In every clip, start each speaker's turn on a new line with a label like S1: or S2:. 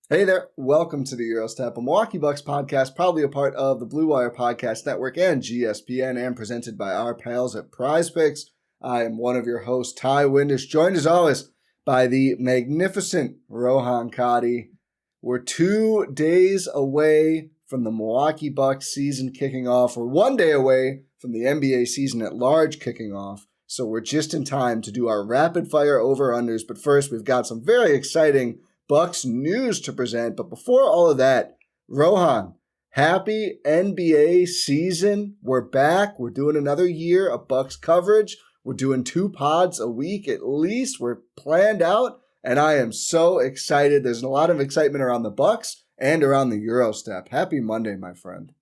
S1: Hey there, welcome to the Eurostep, a Milwaukee Bucks podcast, probably a part of the Blue Wire Podcast Network and GSPN, and presented by our pals at Prize Picks. I am one of your hosts, Ty Windisch, joined as always by the magnificent Rohan Katti. We're 2 days away from the Milwaukee Bucks season kicking off. We're 1 day away from the NBA season at large kicking off, so we're just in time to do our rapid-fire over-unders. But first, we've got some very exciting Bucks news to present. But before all of that, Rohan, happy NBA season. We're back. We're doing another year of Bucks coverage. We're doing 2 pods a week at least. We're planned out, and I am so excited. There's a lot of excitement around the Bucks and around the Eurostep. Happy Monday, my friend.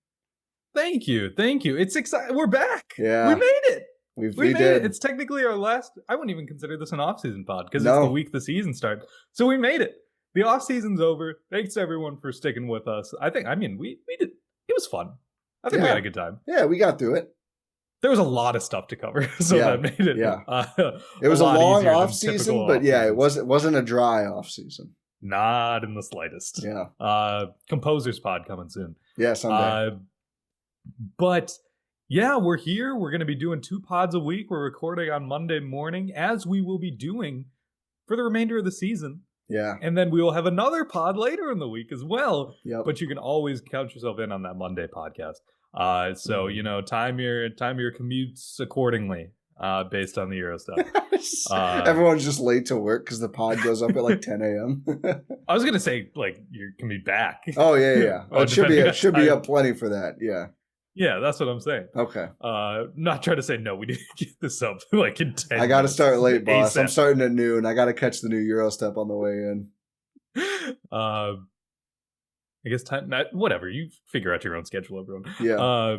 S2: Thank you. It's exciting. We're back.
S1: Yeah.
S2: We made it.
S1: We
S2: made
S1: did.
S2: it. It's technically our last. I wouldn't even consider this an off-season pod because
S1: No.
S2: it's the week the season starts. So we made it. The off-season's over. Thanks to everyone for sticking with us. We did. It was fun. I think we had a good time.
S1: Yeah, we got through it.
S2: There was a lot of stuff to cover, so that made it.
S1: Yeah. It was a long off-season, but yeah, it
S2: off-seasons.
S1: wasn't a dry off-season.
S2: Not in the slightest.
S1: Yeah.
S2: Composer's pod coming soon.
S1: Yeah, someday.
S2: But yeah, we're here. We're going to be doing 2 pods a week. We're recording on Monday morning, as we will be doing for the remainder of the season.
S1: Yeah.
S2: And then we will have another pod later in the week as well.
S1: Yep.
S2: But you can always count yourself in on that Monday podcast. So, time your commutes accordingly based on the Euro stuff.
S1: Everyone's just late to work because the pod goes up at like 10 a.m.
S2: I was going to say, like, you can be back.
S1: Oh, yeah.
S2: Oh,
S1: It should be up plenty for that. Yeah.
S2: Yeah, that's what I'm saying.
S1: Okay.
S2: Not trying to say no, we need to get this up like in 10
S1: I got to start late, boss.
S2: ASAP.
S1: I'm starting at noon. I got to catch the new Eurostep on the way in.
S2: I guess whatever. You figure out your own schedule, everyone.
S1: Yeah.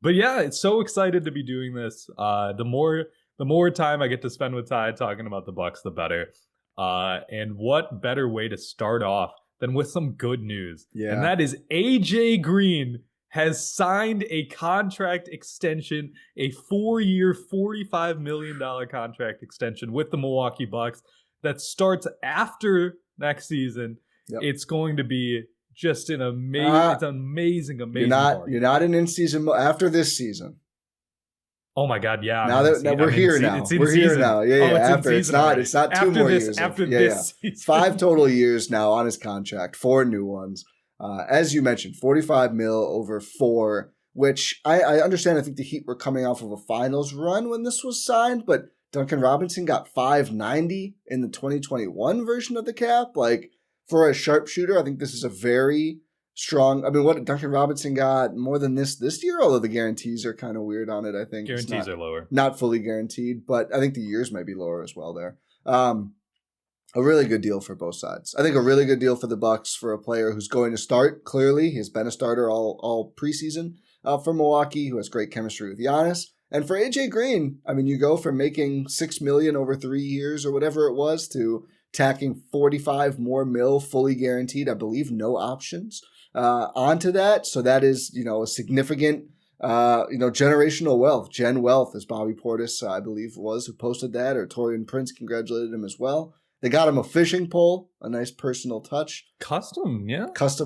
S2: But yeah, it's so excited to be doing this. The more time I get to spend with Ty talking about the Bucks, the better. And what better way to start off than with some good news?
S1: Yeah.
S2: And that is AJ Green has signed a contract extension, a 4-year, $45 million contract extension with the Milwaukee Bucks that starts after next season.
S1: Yep.
S2: It's going to be just an amazing.
S1: You're not in season after this season.
S2: Oh my God! Yeah.
S1: Now we're here now. We're here now. Yeah. After it's not 2 more years.
S2: After this season.
S1: 5 total years now on his contract. 4 new ones. As you mentioned, $45 million over 4, which I understand. I think the Heat were coming off of a finals run when this was signed, but Duncan Robinson got $590 in the 2021 version of the cap. Like, for a sharpshooter, I think this is a very strong. I mean, what Duncan Robinson got more than this year, although the guarantees are kind of weird on it. I think
S2: guarantees are lower,
S1: not fully guaranteed, but I think the years might be lower as well there. A really good deal for both sides. I think a really good deal for the Bucks for a player who's going to start. Clearly, he's been a starter all preseason for Milwaukee, who has great chemistry with Giannis. And for AJ Green, I mean, you go from making $6 million over 3 years or whatever it was to tacking $45 more fully guaranteed. I believe no options onto that. So that is, a significant, generational wealth. Gen wealth, as Bobby Portis, I believe, was who posted that, or Torian Prince congratulated him as well. They got him a fishing pole, a nice personal touch.
S2: Custom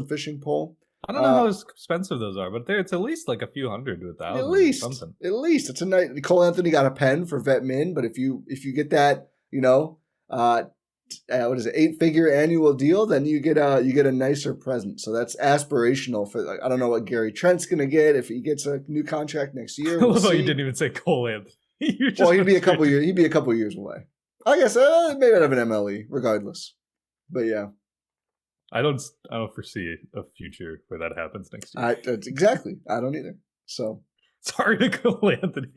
S1: fishing pole.
S2: I don't know how expensive those are, but it's at least like a few hundred to $1,000.
S1: At least it's a nice. Cole Anthony got a pen for vet min, but if you get that, what is it, 8-figure annual deal, then you get a nicer present. So that's aspirational for. Like, I don't know what Gary Trent's gonna get if he gets a new contract next year.
S2: We'll you didn't even say Cole Anthony.
S1: He'd be a couple years. He'd be a couple years away. I guess maybe I'd have an MLE regardless. But yeah.
S2: I don't foresee a future where that happens next year.
S1: Exactly. I don't either. So
S2: sorry to Cole Anthony.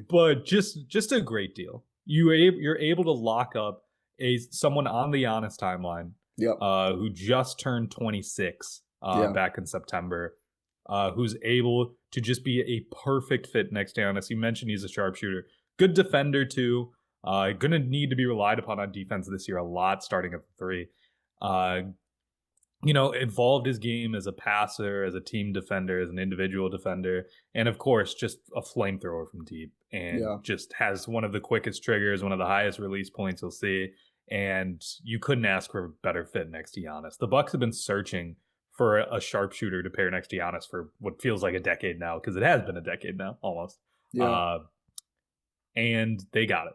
S1: But
S2: just a great deal. You're able to lock up someone on the Giannis timeline.
S1: Yep.
S2: Who just turned 26 back in September. Who's able to just be a perfect fit next to Giannis. You mentioned he's a sharpshooter. Good defender too. Going to need to be relied upon on defense this year a lot, starting at 3. Evolved his game as a passer, as a team defender, as an individual defender, and of course, just a flamethrower from deep, and just has one of the quickest triggers, one of the highest release points you'll see. and you couldn't ask for a better fit next to Giannis. The Bucks have been searching for a sharpshooter to pair next to Giannis for what feels like a decade now, because it has been a decade now, almost.
S1: Yeah.
S2: And they got it.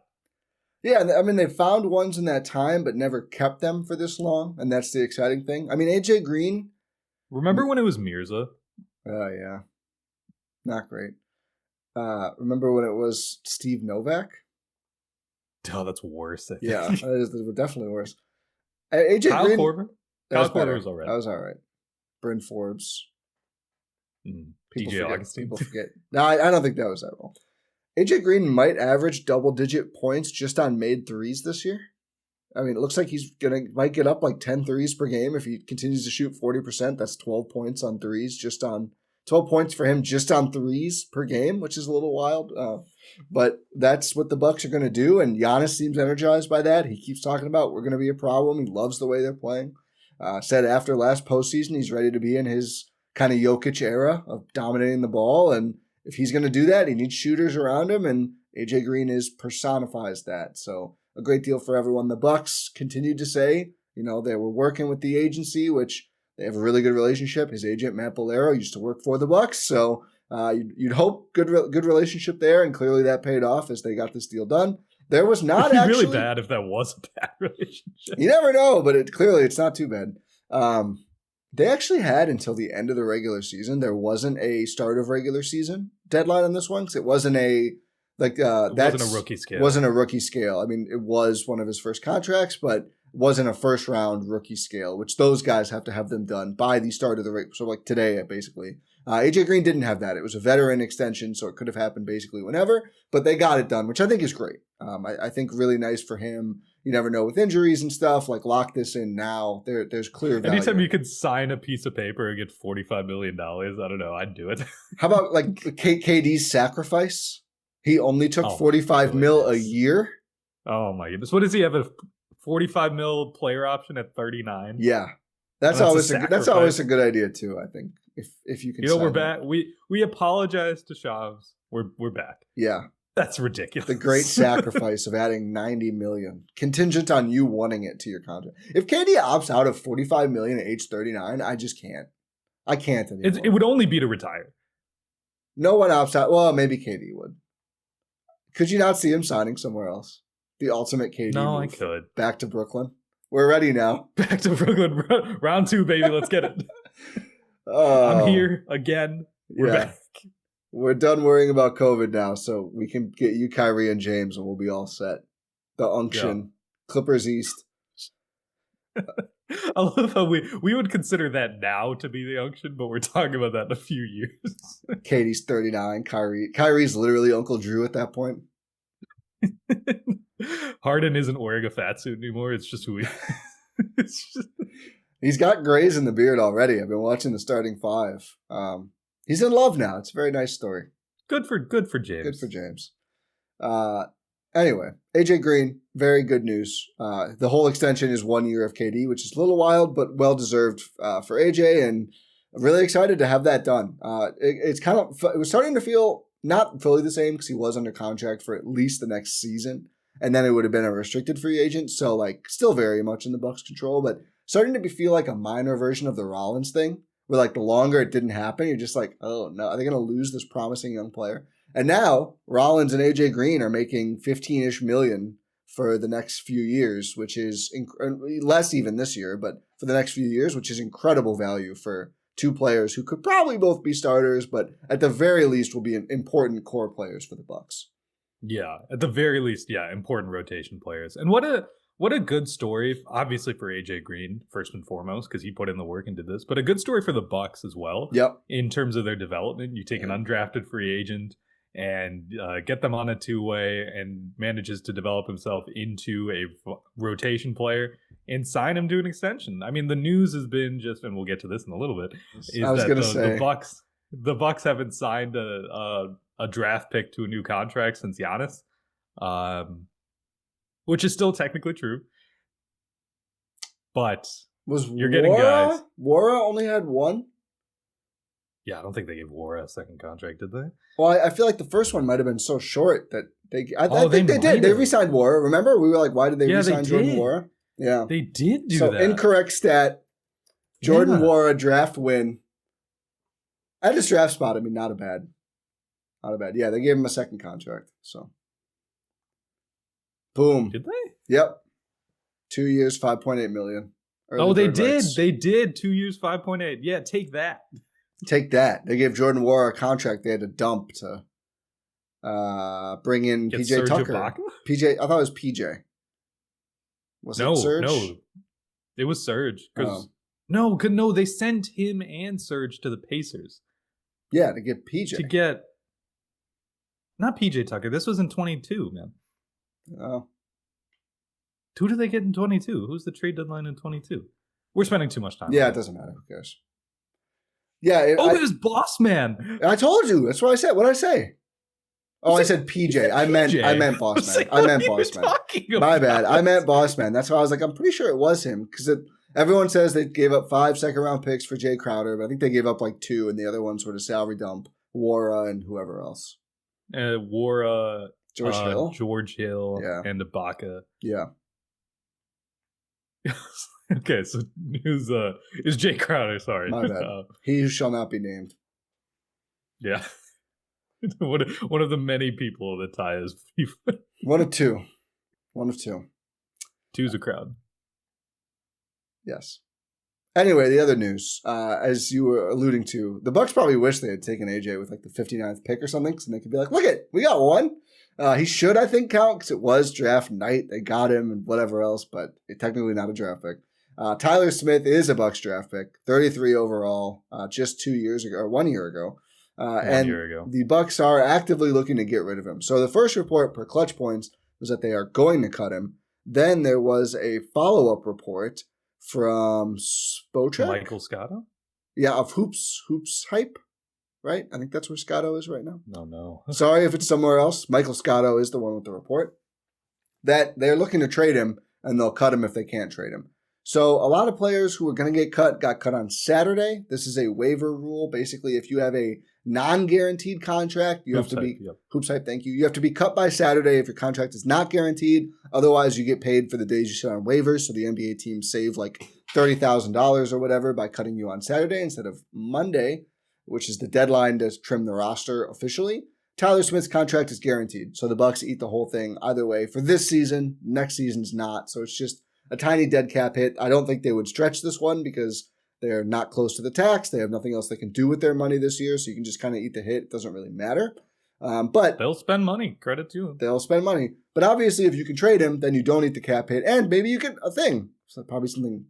S1: Yeah, I mean, they found ones in that time, but never kept them for this long, and that's the exciting thing. I mean, AJ Green.
S2: Remember when it was Mirza?
S1: Oh, yeah. Not great. Remember when it was Steve Novak?
S2: Oh, that's worse.
S1: Yeah, that is definitely worse. AJ
S2: Kyle
S1: Green.
S2: Korver? Kyle Korver was all right.
S1: That was all right. Bryn Forbes.
S2: DJ Augustine.
S1: People forget. No, I don't think that was that wrong. AJ Green might average double-digit points just on made threes this year. I mean, it looks like he's might get up like 10 threes per game if he continues to shoot 40%. That's 12 points on threes, 12 points for him just on threes per game, which is a little wild. But that's what the Bucks are going to do, and Giannis seems energized by that. He keeps talking about we're going to be a problem. He loves the way they're playing. Said after last postseason he's ready to be in his kind of Jokic era of dominating the ball, and if he's going to do that, he needs shooters around him, and AJ Green personifies that. So a great deal for everyone. The Bucks continued to say, they were working with the agency, which they have a really good relationship. His agent, Matt Bolero, used to work for the Bucks, so you'd hope good relationship there, and clearly that paid off as they got this deal done. There was not actually
S2: really bad if that was a bad relationship.
S1: You never know, but it's not too bad. They actually had until the end of the regular season. There wasn't a start of regular season deadline on this one because it wasn't a rookie scale. Wasn't a rookie scale. I mean, it was one of his first contracts, but wasn't a first round rookie scale, which those guys have to have them done by the start of the so like today basically. AJ Green didn't have that. It was a veteran extension, so it could have happened basically whenever, but they got it done, which I think is great. I think really nice for him. You never know with injuries and stuff. Like lock this in now. There's clear value.
S2: Anytime you could sign a piece of paper and get $45 million, I don't know. I'd do it.
S1: How about like KD's sacrifice? He only took 45 mil a year.
S2: Oh my goodness! What does he have, a 45 mil player option at 39?
S1: Yeah, that's always a good idea too. I think if you can.
S2: We're back. We apologize to Shavs. We're back.
S1: Yeah.
S2: That's ridiculous.
S1: The great sacrifice of adding $90 million, contingent on you wanting it to your contract. If KD opts out of $45 million at age 39, I just can't. I can't anymore.
S2: It would only be to retire.
S1: No one opts out. Well, maybe KD would. Could you not see him signing somewhere else? The ultimate KD
S2: No,
S1: move.
S2: I could.
S1: Back to Brooklyn. We're ready now.
S2: Back to Brooklyn. Round 2, baby. Let's get it. I'm here again. We're back.
S1: We're done worrying about COVID now, so we can get you Kyrie and James, and we'll be all set. The unction. Yeah. Clippers East.
S2: I love how we would consider that now to be the unction, but we're talking about that in a few years.
S1: Katie's 39. Kyrie's literally Uncle Drew at that point.
S2: Harden isn't wearing a fat suit anymore. It's just who he is.
S1: He's got grays in the beard already. I've been watching the starting five. He's in love now. It's a very nice story.
S2: Good for James.
S1: Good for James. Anyway, AJ Green, very good news. The whole extension is 1 year of KD, which is a little wild, but well deserved for AJ, and I'm really excited to have that done. It was starting to feel not fully the same because he was under contract for at least the next season, and then it would have been a restricted free agent, so like still very much in the Bucks' control, but starting to feel like a minor version of the Rollins thing. Where like the longer it didn't happen, you're just like, oh no, are they going to lose this promising young player? And now Rollins and AJ Green are making 15-ish million for the next few years, which is less even this year, but for the next few years, which is incredible value for two players who could probably both be starters, but at the very least will be important core players for the Bucks.
S2: Yeah, at the very least, yeah, important rotation players. And what a good story, obviously for AJ Green, first and foremost, because he put in the work and did this, but a good story for the Bucks as well.
S1: Yep.
S2: In terms of their development, you take an undrafted free agent and get them on a two-way and manages to develop himself into a rotation player and sign him to an extension. I mean, the news has been just, and we'll get to this in a little bit, is that the Bucks haven't signed a draft pick to a new contract since Giannis. Which is still technically true. But getting guys.
S1: Wara only had one?
S2: Yeah, I don't think they gave Wara a second contract, did they?
S1: Well, I feel like the first one might have been so short that I think they did. They re-signed Wara. Remember? We were like, why did they re-sign Jordan Wara? Yeah.
S2: They did do
S1: that. So incorrect stat. Jordan Wara draft win. At his draft spot, I mean, not a bad. Yeah, they gave him a second contract. So. Boom.
S2: Did they?
S1: Yep. 2 years, $5.8 million.
S2: They did. Rights. They did. 2 years, 5.8. Yeah, take that.
S1: Take that. They gave Jordan Wara a contract they had to dump to bring in PJ Serge Tucker. Ibaka? PJ, I thought it was PJ. Was it Serge?
S2: No. It was Serge. No, they sent him and Serge to the Pacers.
S1: Yeah, to get PJ.
S2: To get not PJ Tucker. This was in 22, man.
S1: Oh.
S2: Who did they get in 22? Who's the trade deadline in 22? We're spending too much time.
S1: Yeah, it doesn't matter. Who cares? Yeah.
S2: It was Boss Man.
S1: I told you. That's what I said. What did I say? Oh, I said PJ. I meant Boss Man. I meant Boss Man. My bad. I meant Boss Man. That's why I was like, I'm pretty sure it was him because everyone says they gave up 5 second-round picks for Jay Crowder, but I think they gave up like 2, and the other ones were the salary dump, Wara and whoever else.
S2: Wara,
S1: George Hill,
S2: yeah, and Ibaka.
S1: Yeah.
S2: Okay, so is Jay Crowder? Sorry,
S1: my bad. He shall not be named.
S2: Yeah, one of the many people that tie is
S1: one of two.
S2: Two's a crowd.
S1: Yes. Anyway, the other news, as you were alluding to, the Bucks probably wish they had taken AJ with like the 59th pick or something, so they could be like, look it, we got one. He should, I think, count because it was draft night. They got him and whatever else, but technically not a draft pick. Tyler Smith is a Bucks draft pick, 33 overall, just 2 years ago, or 1 year ago.
S2: One year ago.
S1: The Bucks are actively looking to get rid of him. So the first report per Clutch Points was that they are going to cut him. Then there was a follow-up report from Spotrac?
S2: Michael Scotto?
S1: Yeah, of Hoops Hype, right? I think that's where Scotto is right now.
S2: No.
S1: Sorry if it's somewhere else. Michael Scotto is the one with the report. That they're looking to trade him, and they'll cut him if they can't trade him. So a lot of players who were going to get cut got cut on Saturday. This is a waiver rule. Basically, if you have a non-guaranteed contract, you have to be Hoops Hype. Thank you. You have to be cut by Saturday if your contract is not guaranteed. Otherwise, you get paid for the days you sit on waivers. So the NBA teams save like $30,000 or whatever by cutting you on Saturday instead of Monday, which is the deadline to trim the roster officially. Tyler Smith's contract is guaranteed, so the Bucks eat the whole thing either way for this season. Next season's not, so it's just a tiny dead cap hit. I don't think they would stretch this one because they're not close to the tax. They have nothing else they can do with their money this year, so you can just kind of eat the hit. It doesn't really matter. But
S2: they'll spend money. Credit to them.
S1: They'll spend money. But obviously, if you can trade him, then you don't eat the cap hit, and maybe you get a thing. So probably something,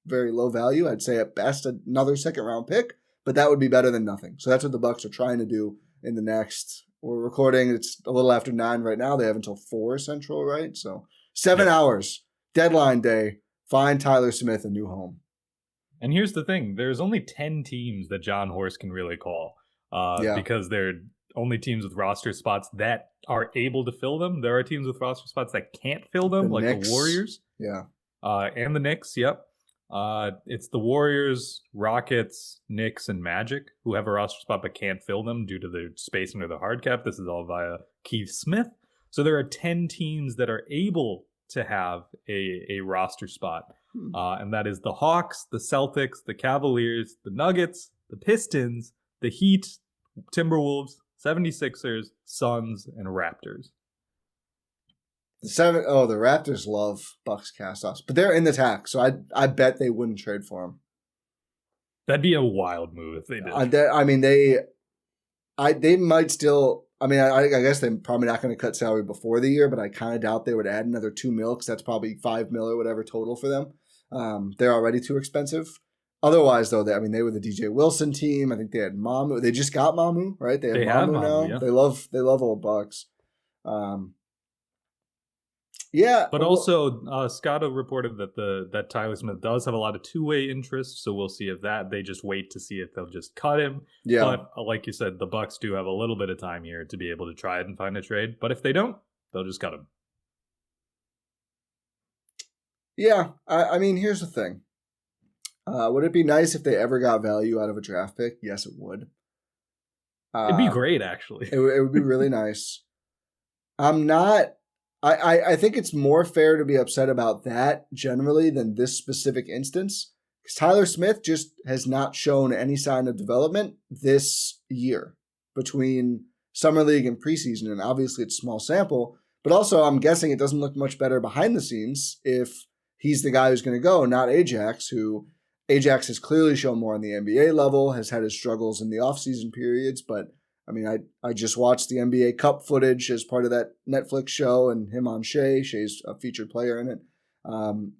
S1: very low value. I'd say at best another second-round pick, but that would be better than nothing. So that's what the Bucks are trying to do in the next. We're recording. It's a little after 9 right now. They have until 4 Central, right? So 7 hours. Deadline day. Find Tyler Smith a new home.
S2: And here's the thing. There's only 10 teams that John Horst can really call because they're only teams with roster spots that are able to fill them. There are teams with roster spots that can't fill them, like Knicks. The Warriors.
S1: Yeah.
S2: And the Knicks, yep. It's the Warriors, Rockets, Knicks, and Magic who have a roster spot but can't fill them due to the space under the hard cap. This is all via Keith Smith. So there are 10 teams that are able to have a roster spot. And that is the Hawks, the Celtics, the Cavaliers, the Nuggets, the Pistons, the Heat, Timberwolves, 76ers, Suns, and Raptors.
S1: The Raptors love Bucks cast-offs, but they're in the tax, so I bet they wouldn't trade for them.
S2: That'd be a wild move if they did.
S1: They might still. I guess they're probably not going to cut salary before the year, but I kind of doubt they would add another $2 million because that's probably $5 million or whatever total for them. They're already too expensive. Otherwise, though, they were the DJ Wilson team. I think they had Mamu. They just got Mamu, right? They have Mamu now. Yeah. They love old Bucks. Yeah,
S2: but also Scotto reported that Tyler Smith does have a lot of two-way interest, so we'll see if they just wait to see if they'll just cut him.
S1: Yeah,
S2: but like you said, the Bucks do have a little bit of time here to be able to try it and find a trade. But if they don't, they'll just cut him.
S1: Yeah, here's the thing. Would it be nice if they ever got value out of a draft pick? Yes, it would.
S2: It'd be great, actually.
S1: It would be really nice. I'm not. I think it's more fair to be upset about that generally than this specific instance. Because Tyler Smith just has not shown any sign of development this year between Summer League and preseason. And obviously it's small sample. But also I'm guessing it doesn't look much better behind the scenes if he's the guy who's going to go, not Ajax, who Ajax has clearly shown more on the NBA level, has had his struggles in the offseason periods. But I mean, I just watched the NBA Cup footage as part of that Netflix show and him on Shea. Shea's a featured player in it.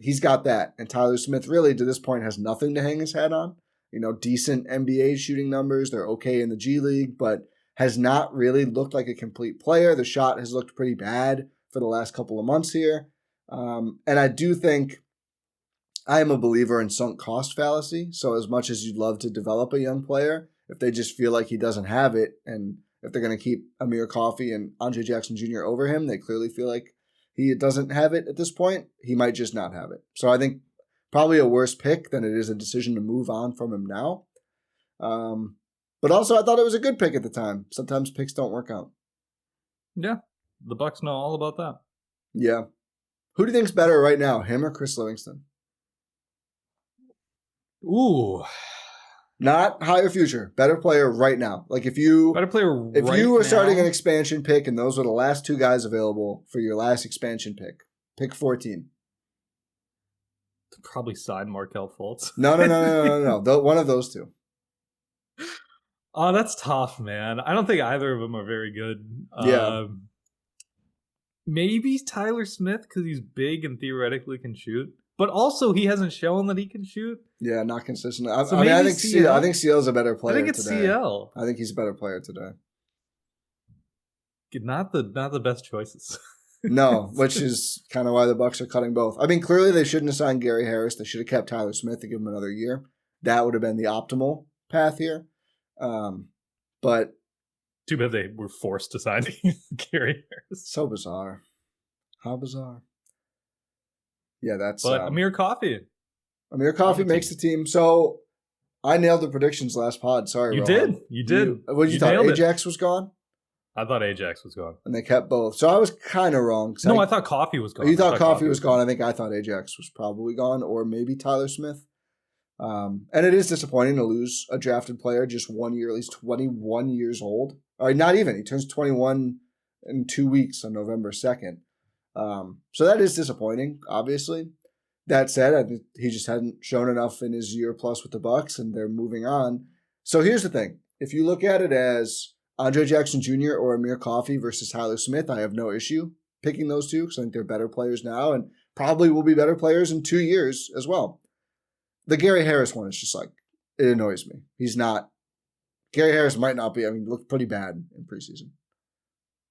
S1: He's got that. And Tyler Smith really, to this point, has nothing to hang his hat on. You know, decent NBA shooting numbers. They're okay in the G League, but has not really looked like a complete player. The shot has looked pretty bad for the last couple of months here. And I do think I am a believer in sunk cost fallacy. So as much as you'd love to develop a young player, if they just feel like he doesn't have it, and if they're going to keep Amir Coffey and Andre Jackson Jr. over him, they clearly feel like he doesn't have it at this point, he might just not have it. So I think probably a worse pick than it is a decision to move on from him now. But also I thought it was a good pick at the time. Sometimes picks don't work out.
S2: Yeah, the Bucks know all about that.
S1: Yeah. Who do you think's better right now, him or Chris Livingston?
S2: Ooh.
S1: Not higher future, better player right now. Like if you were starting an expansion pick and those were the last two guys available for your last expansion pick 14.
S2: Probably side Markelle Fultz.
S1: No. One of those two.
S2: Oh, that's tough, man. I don't think either of them are very good.
S1: Yeah.
S2: Maybe Tyler Smith because he's big and theoretically can shoot. But also, he hasn't shown that he can shoot.
S1: Yeah, not consistently.
S2: I think
S1: CL's a better player.
S2: I think it's
S1: today.
S2: CL.
S1: I think he's a better player today.
S2: Not the best choices.
S1: No, which is kind of why the Bucks are cutting both. I mean, clearly they shouldn't have signed Gary Harris. They should have kept Tyler Smith to give him another year. That would have been the optimal path here. But
S2: too bad they were forced to sign Gary Harris.
S1: So bizarre. How bizarre. Yeah, that's.
S2: But Amir Coffey.
S1: Amir Coffey makes the team. So I nailed the predictions last pod. Sorry,
S2: you
S1: Rohan.
S2: did. You did.
S1: What did you thought? Ajax was gone.
S2: I thought Ajax was gone,
S1: and they kept both. So I was kind of wrong.
S2: No, I thought Coffey was gone.
S1: You thought Coffey was gone. I think I thought Ajax was probably gone, or maybe Tyler Smith. And it is disappointing to lose a drafted player just 1 year. He's 21 years old. Or not even. He turns 21 in 2 weeks on November 2nd. So that is disappointing, obviously. That said, I think he just hadn't shown enough in his year plus with the Bucks, and they're moving on. So here's the thing. If you look at it as Andre Jackson Jr. or Amir Coffey versus Tyler Smith, I have no issue picking those two because I think they're better players now and probably will be better players in 2 years as well. The Gary Harris one is just like, it annoys me. He's not. Gary Harris might not be. I mean, looked pretty bad in preseason.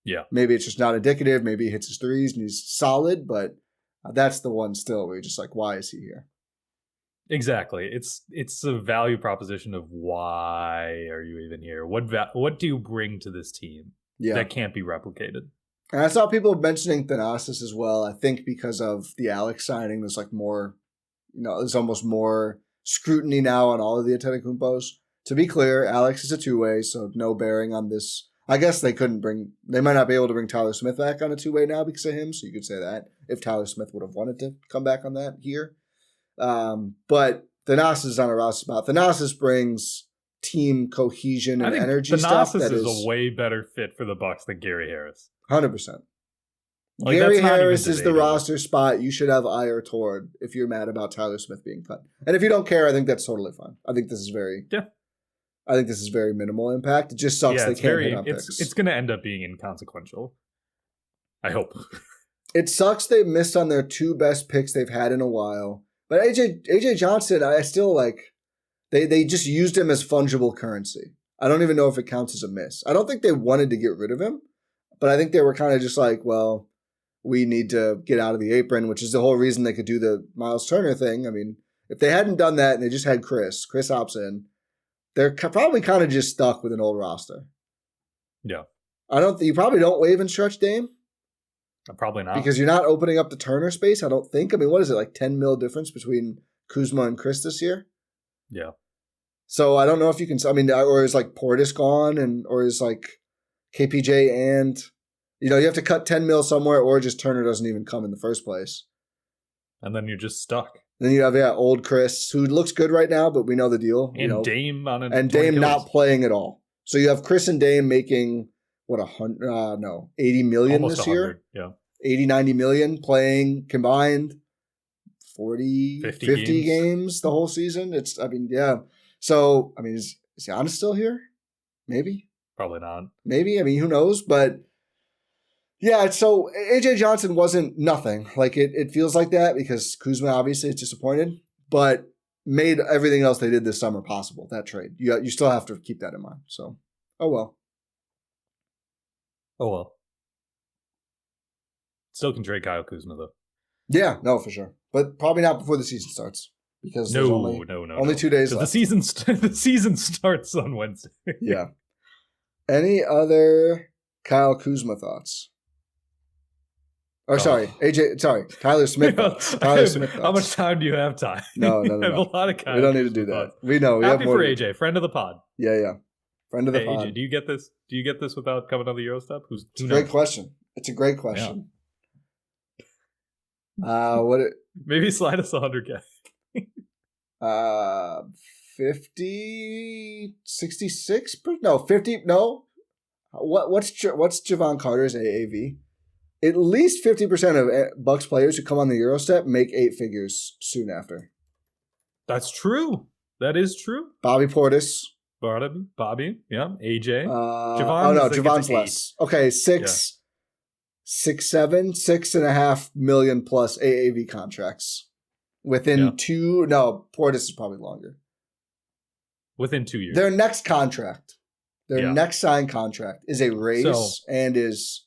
S2: Yeah.
S1: Maybe it's just not indicative. Maybe he hits his threes and he's solid, but that's the one still where you're just like, why is he here?
S2: Exactly. It's a value proposition of why are you even here? What do you bring to this team that can't be replicated?
S1: And I saw people mentioning Thanasis as well. I think because of the Alex signing, there's like more, there's almost more scrutiny now on all of the Antetokounmpos. To be clear, Alex is a two-way, so no bearing on this. I guess they might not be able to bring Tyler Smith back on a two-way now because of him, so you could say that if Tyler Smith would have wanted to come back on that here. But Thanasis is on a roster spot. Thanasis brings team cohesion and energy stuff.
S2: Thanasis is a way better fit for the Bucks than Gary Harris.
S1: 100%.
S2: Like,
S1: Gary Harris is the roster spot. You should have eye or toward if you're mad about Tyler Smith being cut. And if you don't care, I think that's totally fine. I think this is very minimal impact. It just sucks they can't hit on picks.
S2: It's going to end up being inconsequential. I hope.
S1: It sucks they missed on their two best picks they've had in a while. But AJ Johnson, I still like. They just used him as fungible currency. I don't even know if it counts as a miss. I don't think they wanted to get rid of him, but I think they were kind of just like, well, we need to get out of the apron, which is the whole reason they could do the Miles Turner thing. I mean, if they hadn't done that and they just had Chris opts in, they're probably kind of just stuck with an old roster.
S2: Yeah.
S1: You probably don't waive and stretch Dame.
S2: Probably not.
S1: Because you're not opening up the Turner space, I don't think. I mean, what is it, like 10 mil difference between Kuzma and Chris this year?
S2: Yeah.
S1: So I don't know if you can, or is like Portis gone or is like KPJ and, You have to cut 10 mil somewhere, or just Turner doesn't even come in the first place.
S2: And then you're just stuck.
S1: Then you have old Chris, who looks good right now, but we know the deal.
S2: And Dame on
S1: and Dame not playing at all. So you have Chris and Dame making what 80 million
S2: almost
S1: this
S2: 100,
S1: year.
S2: Yeah,
S1: 80, 90 million playing combined 40, 50 games the whole season. So is Giannis still here? Maybe.
S2: Probably not.
S1: Maybe. Who knows? But yeah, so AJ Johnson wasn't nothing. Like it feels like that because Kuzma obviously is disappointed, but made everything else they did this summer possible, that trade. You still have to keep that in mind. So, oh well.
S2: Still can trade Kyle Kuzma though.
S1: Yeah, no, for sure. But probably not before the season starts. Because there's only 2 days left.
S2: The season starts on Wednesday.
S1: Yeah. Any other Kyle Kuzma thoughts? Or Tyler Smith thoughts.
S2: How much time do you have, Ty?
S1: No.
S2: I have a lot of Kyle.
S1: We don't need to do that. We know. We
S2: Happy
S1: have more
S2: for AJ, friend of the pod.
S1: Yeah. Friend of the pod.
S2: AJ, do you get this? Do you get this without coming on the Eurostep?
S1: It's a great question. Yeah.
S2: Maybe slide us 100K.
S1: 50, 66? No, 50. No. What's Javon Carter's AAV? At least 50% of Bucks players who come on the Eurostep make 8 figures soon after.
S2: That's true. That is true.
S1: Bobby Portis.
S2: Bobby. Yeah. AJ.
S1: Javon's less. Okay, 6.5 million plus AAV contracts. Within 2, Portis is probably longer.
S2: Within 2 years.
S1: Their next contract, next signed contract is a raise and is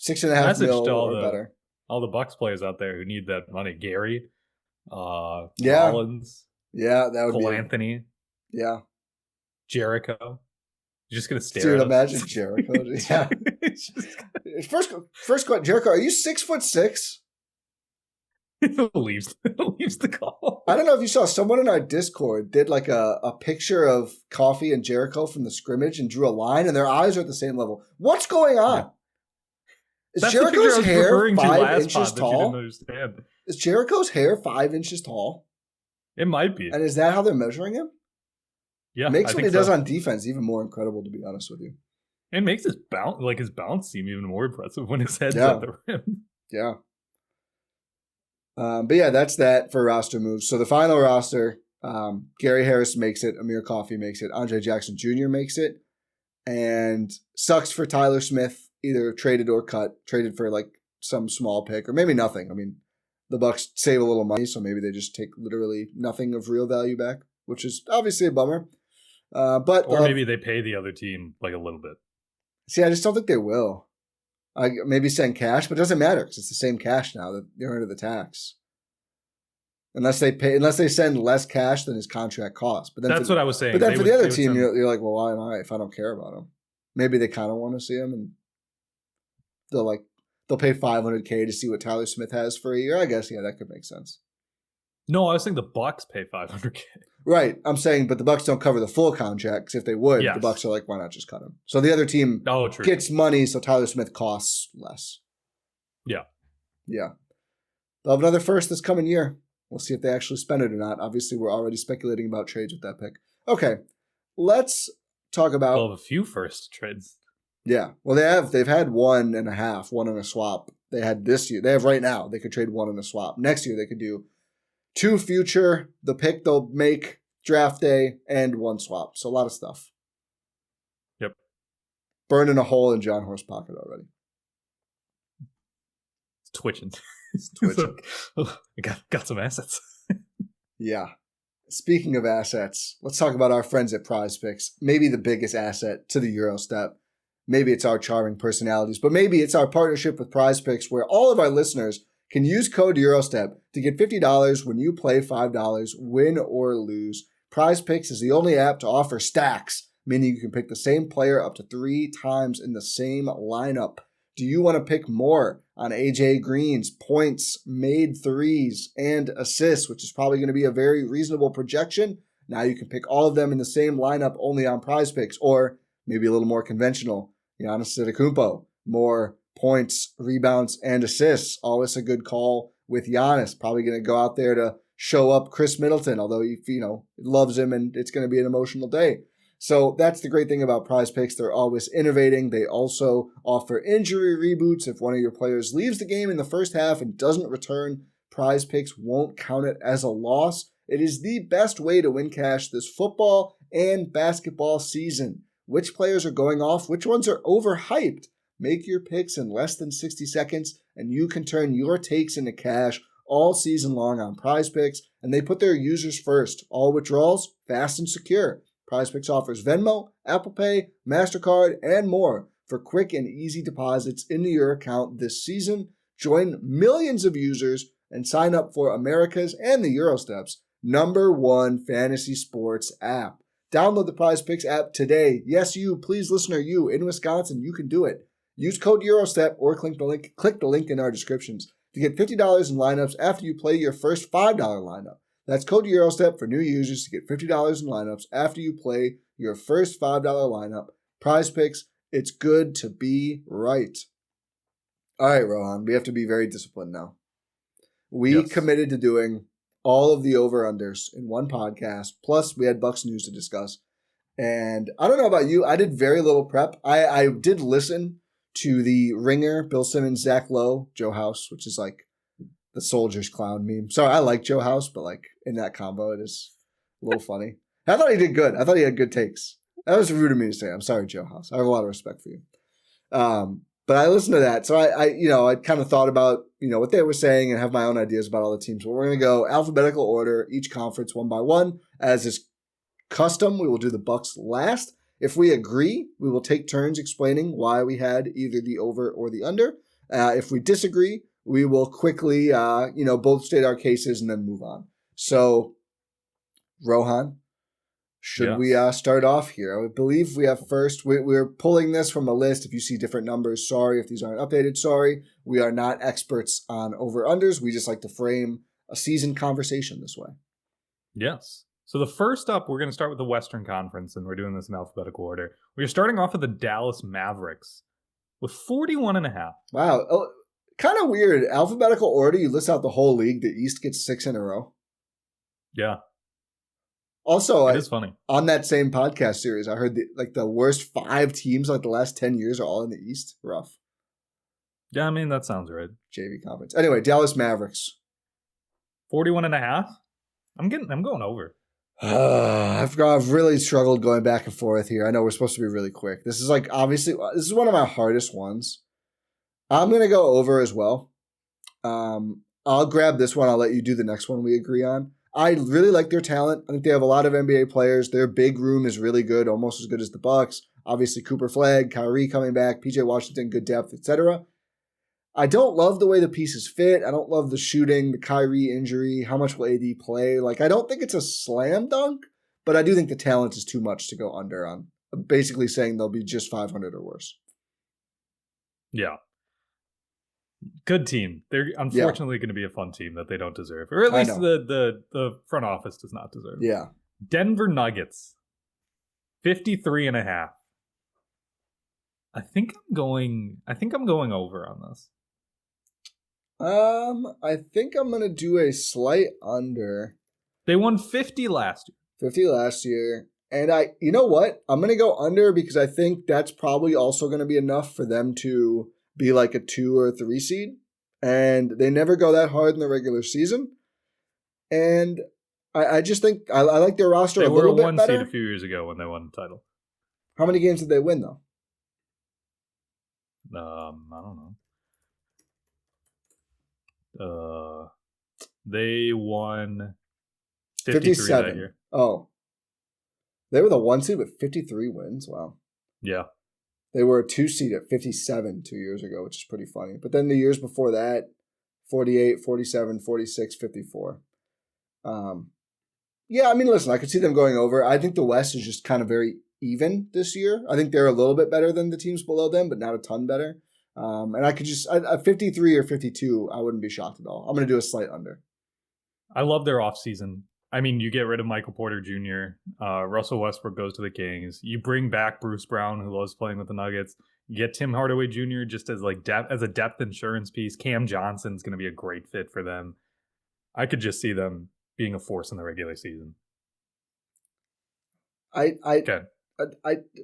S1: 6.5 mil or better.
S2: All the Bucks players out there who need that money. Gary,
S1: Yeah.
S2: Rollins.
S1: Yeah, that would
S2: Cole
S1: be
S2: Anthony.
S1: Yeah.
S2: Jericho. You're just gonna stare
S1: Dude,
S2: at
S1: imagine Jericho. Yeah. First question, Jericho, are you 6'6"?
S2: leaves the call.
S1: I don't know if you saw someone in our Discord did like a picture of Coffey and Jericho from the scrimmage and drew a line, and their eyes are at the same level. What's going on? Yeah. Is Jericho's hair 5 inches tall? Is Jericho's hair 5 inches tall?
S2: It might be.
S1: And is that how they're measuring him?
S2: Yeah,
S1: makes what he does on defense even more incredible, to be honest with you.
S2: It makes his bounce seem even more impressive when his head's at the rim.
S1: Yeah. But yeah, that's that for roster moves. So the final roster, Gary Harris makes it, Amir Coffey makes it, Andre Jackson Jr. makes it, and sucks for Tyler Smith, either traded or cut, traded for like some small pick or maybe nothing. The Bucks save a little money, so maybe they just take literally nothing of real value back, which is obviously a bummer. Or
S2: maybe they pay the other team like a little bit.
S1: See, I just don't think they will. Maybe send cash, but it doesn't matter because it's the same cash now that they're under the tax. Unless they send less cash than his contract costs. But then
S2: that's what I was saying.
S1: But then for the other team, you're like, well, why am I if I don't care about him? Maybe they kind of want to see him, and they'll pay $500K to see what Tyler Smith has for a year. I guess that could make sense.
S2: No, I was saying the Bucks pay $500K.
S1: Right, I'm saying, but the Bucks don't cover the full contract because if they would, the Bucks are like, why not just cut him? So the other team gets money, so Tyler Smith costs less. Yeah. They'll have another first this coming year. We'll see if they actually spend it or not. Obviously, we're already speculating about trades with that pick. Okay, let's talk about.
S2: They'll have a few first trades.
S1: Yeah, well, they've had 1.5, one in a swap. They had this year. They have right now. They could trade one in a swap. Next year, they could do 2 future, the pick they'll make, draft day, and 1 swap. So a lot of stuff.
S2: Yep.
S1: Burning a hole in John Horst's pocket already.
S2: It's twitching. I got some assets.
S1: Yeah. Speaking of assets, let's talk about our friends at Prize Picks. Maybe the biggest asset to the Eurostep. Maybe it's our charming personalities, but maybe it's our partnership with Prize Picks where all of our listeners can use code Eurostep to get $50 when you play $5, win or lose. Prize Picks is the only app to offer stacks, meaning you can pick the same player up to 3 times in the same lineup. Do you want to pick more on AJ Green's points, made threes, and assists, which is probably going to be a very reasonable projection? Now you can pick all of them in the same lineup only on Prize Picks, or maybe a little more conventional. Giannis Antetokounmpo, more points, rebounds, and assists. Always a good call with Giannis. Probably going to go out there to show up Chris Middleton, although he loves him and it's going to be an emotional day. So that's the great thing about Prize Picks. They're always innovating. They also offer injury reboots. If one of your players leaves the game in the first half and doesn't return, Prize Picks won't count it as a loss. It is the best way to win cash this football and basketball season. Which players are going off? Which ones are overhyped? Make your picks in less than 60 seconds, and you can turn your takes into cash all season long on Prize Picks, and they put their users first. All withdrawals, fast and secure. Prize Picks offers Venmo, Apple Pay, MasterCard, and more for quick and easy deposits into your account this season. Join millions of users and sign up for America's and the Eurostep's #1 fantasy sports app. Download the Prize Picks app today. Yes, you, please listener, you in Wisconsin, you can do it. Use code Eurostep or click the link in our descriptions to get $50 in lineups after you play your first $5 lineup. That's code Eurostep for new users to get $50 in lineups after you play your first $5 lineup. Prize Picks, it's good to be right. All right, Rohan, we have to be very disciplined now. We committed to doing all of the over-unders in one podcast, plus we had Bucks news to discuss. And I don't know about you, I did very little prep. I did listen to the Ringer, Bill Simmons, Zach Lowe, Joe House, which is like the Soldier's Clown meme. Sorry, I like Joe House, but like in that combo, it is a little funny. I thought he did good. I thought he had good takes. That was rude of me to say. I'm sorry, Joe House. I have a lot of respect for you. But I listened to that. So I kind of thought about, what they were saying and have my own ideas about all the teams. But we're going to go alphabetical order, each conference one by one. As is custom, we will do the Bucks last. If we agree, we will take turns explaining why we had either the over or the under. If we disagree, we will quickly, both state our cases and then move on. So, Rohan, should we start off here? I believe we have first. We're pulling this from a list. If you see different numbers, sorry. If these aren't updated, sorry. We are not experts on over-unders. We just like to frame a season conversation this way.
S2: Yes. So the first up, we're going to start with the Western Conference, and we're doing this in alphabetical order. We're starting off with the Dallas Mavericks with 41.5.
S1: Wow. Oh, kind of weird. Alphabetical order, you list out the whole league. The East gets 6 in a row.
S2: Yeah.
S1: Also,
S2: it is funny.
S1: On that same podcast series, I heard the worst 5 teams the last 10 years are all in the East. Rough.
S2: Yeah, I mean, that sounds right.
S1: JV conference. Anyway, Dallas Mavericks.
S2: 41.5? I'm going over.
S1: I've really struggled going back and forth here. I know we're supposed to be really quick. This is obviously, this is one of my hardest ones. I'm going to go over as well. I'll grab this one. I'll let you do the next one we agree on. I really like their talent. I think they have a lot of NBA players. Their big room is really good, almost as good as the Bucks. Obviously, Cooper Flag, Kyrie coming back, PJ Washington, good depth, etc. I don't love the way the pieces fit. I don't love the shooting, the Kyrie injury. How much will AD play? I don't think it's a slam dunk, but I do think the talent is too much to go under on. Basically saying they'll be just 500 or worse.
S2: Yeah. Good team. They're unfortunately going to be a fun team that they don't deserve. Or at least the front office does not deserve.
S1: Yeah.
S2: Denver Nuggets. 53.5. I think I'm going over on this.
S1: I think I'm going to do a slight under.
S2: They won 50 last year.
S1: 50 last year. And you know what? I'm going to go under because I think that's probably also going to be enough for them to be like a 2 or 3 seed. And they never go that hard in the regular season. And I just think I like their roster a little bit better. They were a 1
S2: seed a few years ago when they won the title.
S1: How many games did they win, though?
S2: I don't know. They won
S1: 57
S2: that year.
S1: Oh. They were the 1 seed with 53 wins. Wow.
S2: Yeah.
S1: They were a 2 seed at 57 2 years ago, which is pretty funny. But then the years before that, 48, 47, 46, 54. Yeah, I mean, listen, I could see them going over. I think the West is just kind of very even this year. I think they're a little bit better than the teams below them, but not a ton better. And I could just, 53 or 52, I wouldn't be shocked at all. I'm going to do a slight under.
S2: I love their offseason. I mean, you get rid of Michael Porter Jr., Russell Westbrook goes to the Kings. You bring back Bruce Brown, who loves playing with the Nuggets. Get Tim Hardaway Jr. just as like as a depth insurance piece. Cam Johnson's going to be a great fit for them. I could just see them being a force in the regular season.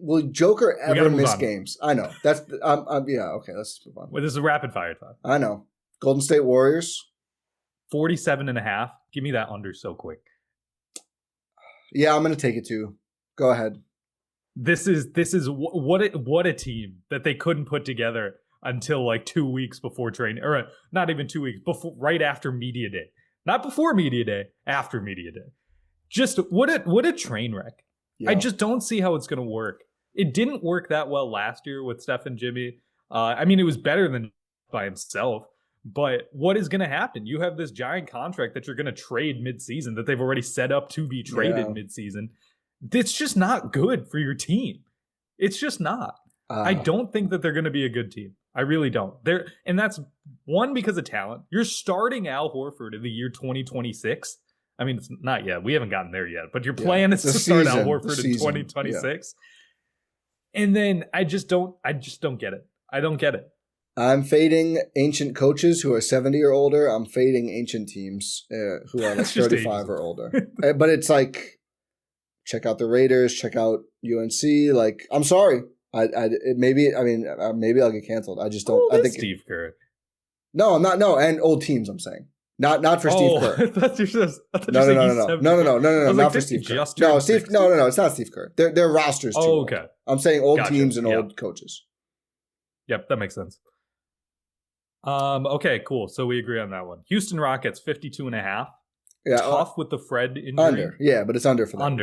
S1: Will Joker ever miss games? I know. That's okay, let's move on.
S2: Well, this is a rapid fire time.
S1: I know. Golden State Warriors
S2: 47.5. Give me that under so quick.
S1: Yeah, I'm going to take it too. Go ahead.
S2: This is what a team that they couldn't put together until like 2 weeks before training, or not even 2 weeks before, right after media day, not before media day, after media day. Just what a train wreck. Yeah. I just don't see how it's going to work. It didn't work that well last year with Steph and Jimmy. I mean, it was better than by himself. But what is going to happen? You have this giant contract that you're going to trade midseason that they've already set up to be traded midseason. It's just not good for your team. It's just not. I don't think that they're going to be a good team. I really don't. And that's one because of talent. You're starting Al Horford in the year 2026. I mean, it's not yet. We haven't gotten there yet. But your plan is to start Al Horford in 2026. Yeah. And then I just don't get it. I don't get it.
S1: I'm fading ancient coaches who are 70 or older. I'm fading ancient teams who are like 35 or older. But it's like, check out the Raiders, check out UNC. Like, I'm sorry. Maybe I'll get canceled. I just don't. I think
S2: Steve Kerr.
S1: No, I'm not. No, and old teams. I'm saying not for Steve Kerr. No. Not for Steve Kerr. No, Steve. No. It's not Steve Kerr. Their rosters. Too old. Okay. I'm saying old teams and old coaches.
S2: Yep, that makes sense. Okay, cool. So we agree on that one. Houston Rockets 52.5. Yeah, tough with the Fred injury.
S1: Under, yeah, but it's under for them.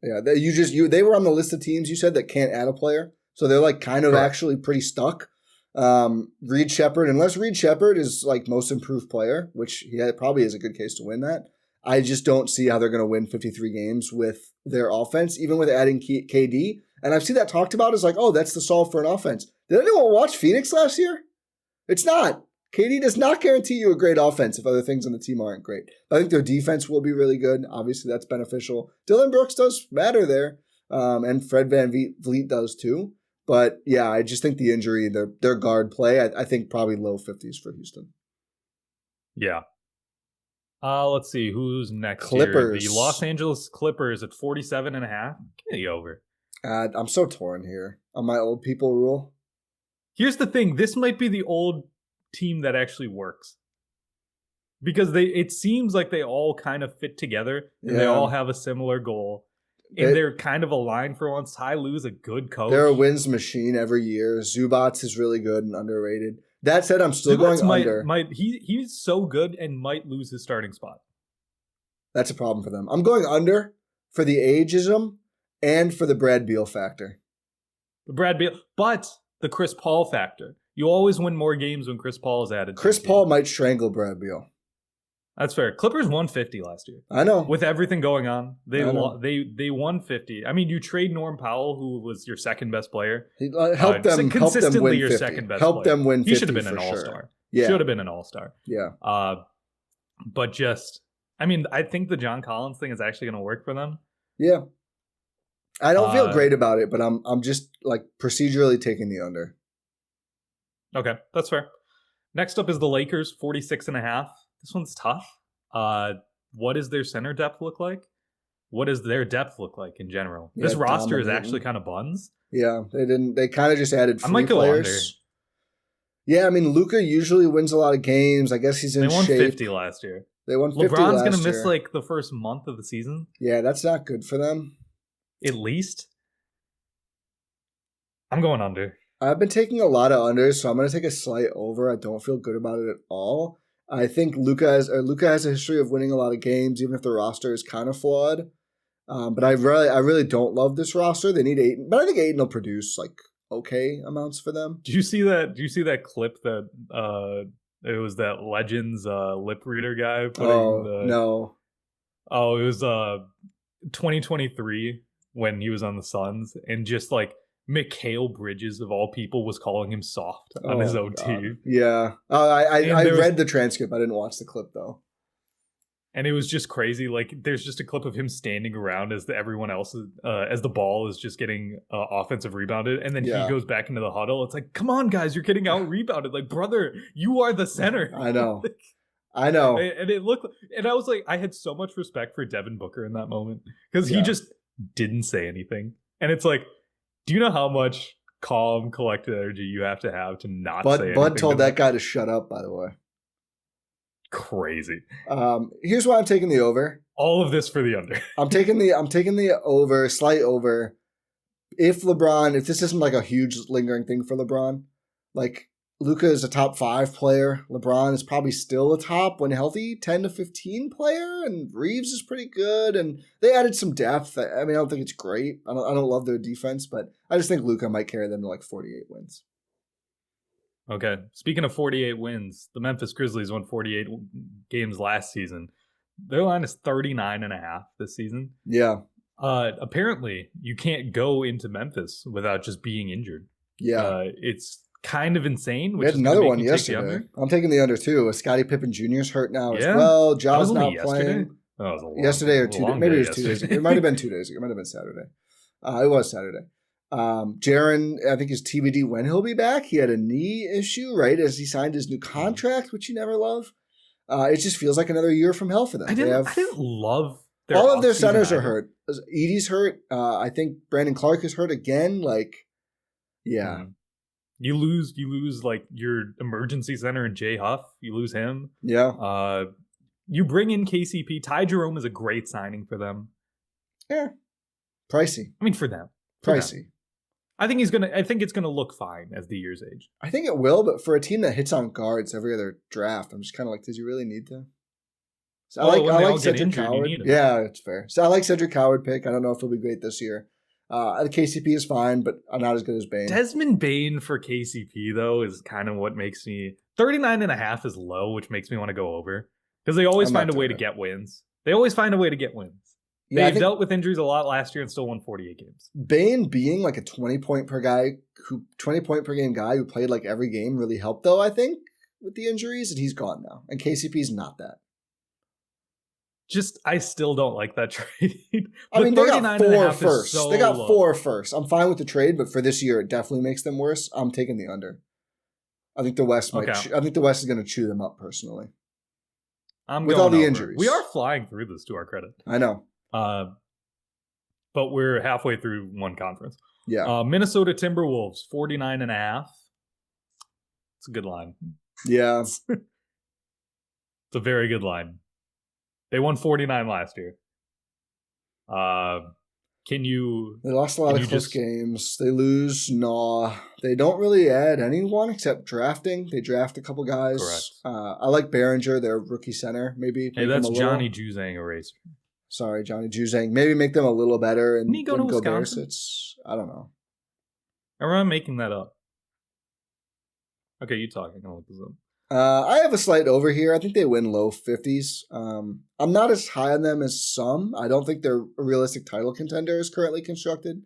S1: Yeah, they were on the list of teams you said that can't add a player, so they're like kind of actually pretty stuck. Reed Shepherd, unless Reed Shepherd is like most improved player, which he probably has a good case to win that. I just don't see how they're going to win 53 games with their offense, even with adding KD. And I've seen that talked about as like, oh, that's the solve for an offense. Did anyone watch Phoenix last year? It's not. KD does not guarantee you a great offense if other things on the team aren't great. I think their defense will be really good. Obviously, that's beneficial. Dillon Brooks does matter there, and Fred VanVleet does too. But yeah, I just think the injury, their guard play, I think probably low 50s for Houston.
S2: Yeah. Let's see who's next.
S1: Clippers.
S2: Here. The Los Angeles Clippers at 47.5. Get me over.
S1: I'm so torn here on my old people rule.
S2: Here's the thing. This might be the old team that actually works. Because it seems like they all kind of fit together and they all have a similar goal. And they're kind of aligned for once. Ty Lue's a good coach.
S1: They're a wins machine every year. Zubats is really good and underrated. That said, I'm still going under.
S2: He's so good and might lose his starting spot.
S1: That's a problem for them. I'm going under for the ageism and for the Brad Beal factor.
S2: The Brad Beal, but the Chris Paul factor. You always win more games when Chris Paul is added.
S1: Chris Paul might strangle Brad Beal.
S2: That's fair. Clippers won 50 last year.
S1: I know.
S2: With everything going on, they won 50. I mean, you trade Norm Powell, who was your second best player.
S1: Help them
S2: consistently
S1: win
S2: your
S1: 50.
S2: second best
S1: Help
S2: player.
S1: them win 50.
S2: He should have been an all-star.
S1: Sure. Yeah.
S2: Should have been an all-star.
S1: Yeah.
S2: But just, I mean, I think the John Collins thing is actually going to work for them.
S1: Yeah. I don't feel great about it, but I'm just like procedurally taking the under.
S2: Okay, that's fair. Next up is the Lakers, 46.5. This one's tough. What does their center depth look like? What does their depth look like in general? This roster is actually kind of buns.
S1: Yeah, they kind of just added free
S2: I might go
S1: players.
S2: Under.
S1: Yeah, I mean, Luka usually wins a lot of games. I guess he's in shape.
S2: They won 50 last year.
S1: They won 50
S2: LeBron's going to miss like the first month of the season.
S1: Yeah, that's not good for them.
S2: At least. I'm going under.
S1: I've been taking a lot of unders, so I'm going to take a slight over. I don't feel good about it at all. I think Luka has a history of winning a lot of games, even if the roster is kind of flawed. But I really don't love this roster. They need Ayton, but I think Ayton will produce like okay amounts for them.
S2: Do you see that clip that it was that Legends lip reader guy putting
S1: no.
S2: Oh, it was 2023 when he was on the Suns, and just like Mikal Bridges of all people was calling him soft on his own team.
S1: Yeah. I read the transcript. I didn't watch the clip though.
S2: And it was just crazy. Like, there's just a clip of him standing around as everyone else is, as the ball is just getting offensive rebounded, and then he goes back into the huddle. It's like, come on, guys, you're getting out rebounded. Like, brother, you are the center.
S1: I know. I know.
S2: And it looked, and I was like, I had so much respect for Devin Booker in that moment because he just didn't say anything. And it's like, do you know how much calm, collected energy you have to not say anything?
S1: Bud told that guy to shut up, by the way.
S2: Crazy.
S1: Here's why I'm taking the over.
S2: All of this for the under.
S1: I'm taking the over, slight over. If this isn't like a huge lingering thing for LeBron, like Luka is a top 5 player. LeBron is probably still a top, when healthy, 10 to 15 player, and Reeves is pretty good. And they added some depth. I mean, I don't think it's great. I don't love their defense, but I just think Luka might carry them to like 48 wins.
S2: Okay. Speaking of 48 wins, the Memphis Grizzlies won 48 games last season. Their line is 39.5 this season.
S1: Yeah.
S2: Apparently, you can't go into Memphis without just being injured.
S1: Yeah.
S2: It's kind of insane.
S1: We had another one yesterday. I'm taking the under too. Scottie Pippen Jr. is hurt now as well. Ja's not playing.
S2: Oh, it was
S1: yesterday or 2 days. Maybe it was 2 days ago. It might have been 2 days ago. It might have been Saturday. It was Saturday. Jaren, I think is TBD when he'll be back. He had a knee issue, right, as he signed his new contract, which you never love. It just feels like another year from hell for them.
S2: I didn't love their
S1: all of their centers are hurt. Edie's hurt. I think Brandon Clark is hurt again. Like, yeah.
S2: Mm-hmm. You lose like your emergency center in Jay Huff. You lose him.
S1: Yeah.
S2: You bring in KCP. Ty Jerome is a great signing for them.
S1: Yeah. Pricey.
S2: I mean, for them.
S1: Pricey.
S2: I think it's gonna look fine as the years age.
S1: I think it will, but for a team that hits on guards every other draft, I'm just kind of like, did you really need to? So I like Cedric Howard. Yeah, it's fair. So I like Cedric Howard pick. I don't know if he'll be great this year. The KCP is fine, but not as good as Bane.
S2: Desmond Bane for KCP though is kind of what makes me 39.5 is low, which makes me want to go over because they always find a way to get wins. They always find a way to get wins. Yeah, they dealt with injuries a lot last year and still won 48 games.
S1: Bane being like a 20 point per game guy who played like every game really helped though, I think, with the injuries, and he's gone now. And KCP's not that.
S2: I still don't like that trade.
S1: I mean, they got 4 firsts. They got 4 firsts. I'm fine with the trade, but for this year, it definitely makes them worse. I'm taking the under. I think the West I think the West is going to chew them up personally. With all the injuries.
S2: We are flying through this, to our credit.
S1: I know.
S2: But we're halfway through one conference.
S1: Yeah.
S2: Minnesota Timberwolves, 49.5. It's a good line.
S1: Yeah.
S2: It's a very good line. They won 49 last year. They lost a lot of close games. They lose. No. They don't really add anyone except drafting. They draft a couple guys. Correct.
S1: I like Behringer, their rookie center. Maybe.
S2: Hey, that's Johnny Juzang eraser.
S1: Sorry, Johnny Juzang. Maybe make them a little better. And
S2: didn't he go to Wisconsin?
S1: Sits, I don't know.
S2: Or am I making that up? Okay, you talking. I'll look this up.
S1: I have a slight over here. I think they win low 50s. I'm not as high on them as some. I don't think they're a realistic title contender as currently constructed.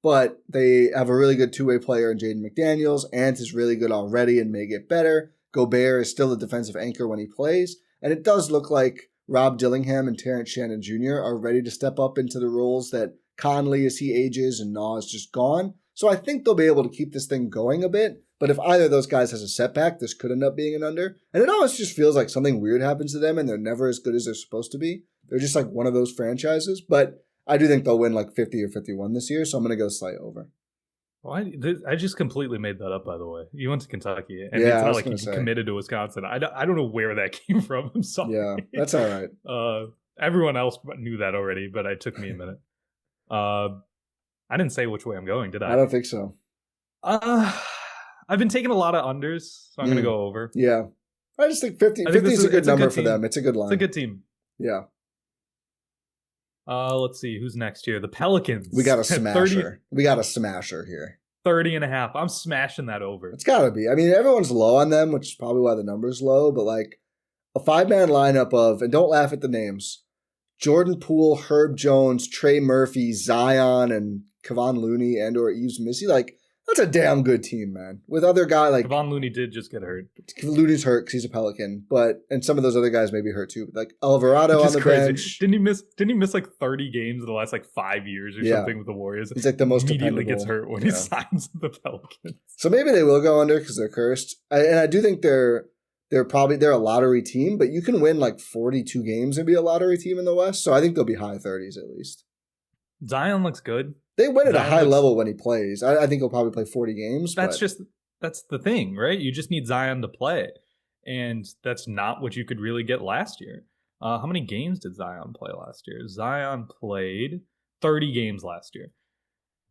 S1: But they have a really good two-way player in Jaden McDaniels. Ant is really good already and may get better. Gobert is still a defensive anchor when he plays. And it does look like Rob Dillingham and Terrence Shannon Jr. are ready to step up into the roles that Conley, as he ages, and Nah is just gone. So I think they'll be able to keep this thing going a bit. But if either of those guys has a setback, this could end up being an under. And it always just feels like something weird happens to them and they're never as good as they're supposed to be. They're just like one of those franchises. But I do think they'll win like 50 or 51 this year, so I'm going to go slight over.
S2: Well, I just completely made that up, by the way. You went to Kentucky, and it's not like you committed to Wisconsin. I don't know where that came from. I'm sorry.
S1: Yeah, that's all right.
S2: Everyone else knew that already, but it took me a minute. I didn't say which way I'm going, did I?
S1: I don't think so.
S2: I've been taking a lot of unders, so I'm going to go over.
S1: Yeah. I just think 50 is a good number for them. It's a good line.
S2: It's a good team.
S1: Yeah.
S2: Let's see. Who's next here? The Pelicans.
S1: We got a smasher. We got a smasher here.
S2: 30.5. I'm smashing that over.
S1: It's got to be. I mean, everyone's low on them, which is probably why the number's low, but like a 5-man lineup of, and don't laugh at the names, Jordan Poole, Herb Jones, Trey Murphy, Zion, and Kevon Looney and or Yves Missy. Like, That's a damn good team, man. With other guy like
S2: Kevon Looney did just get hurt.
S1: Looney's hurt because he's a Pelican, and some of those other guys may be hurt too. Like Alvarado on the bench.
S2: Didn't he miss like 30 games in the last like 5 years or something with the Warriors?
S1: He's like the most
S2: immediately
S1: dependable.
S2: Gets hurt when he signs with the Pelicans.
S1: So maybe they will go under because they're cursed. And I do think they're a lottery team, but you can win like 42 games and be a lottery team in the West. So I think they'll be high 30s at least.
S2: Zion looks good.
S1: They win at a high level when he plays. I think he'll probably play 40 games.
S2: That's the thing, right? You just need Zion to play. And that's not what you could really get last year. How many games did Zion play last year? Zion played 30 games last year.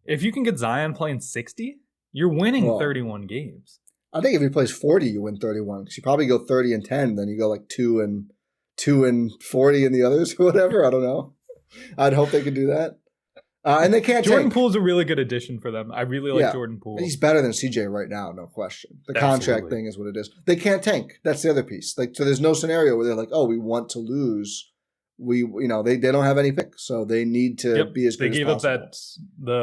S2: If you can get Zion playing 60, you're winning 31 games.
S1: I think if he plays 40, you win 31. Because you probably go 30-10, then you go like 2-40 in the others or whatever. I don't know. I'd hope they could do that. And they can't
S2: Jordan Poole's a really good addition for them. I really like Jordan Poole.
S1: He's better than CJ right now, no question. The contract thing is what it is. They can't tank. That's the other piece. Like, so there's no scenario where they're like, oh, we want to lose. They don't have any picks, so they need to be as good as possible. They gave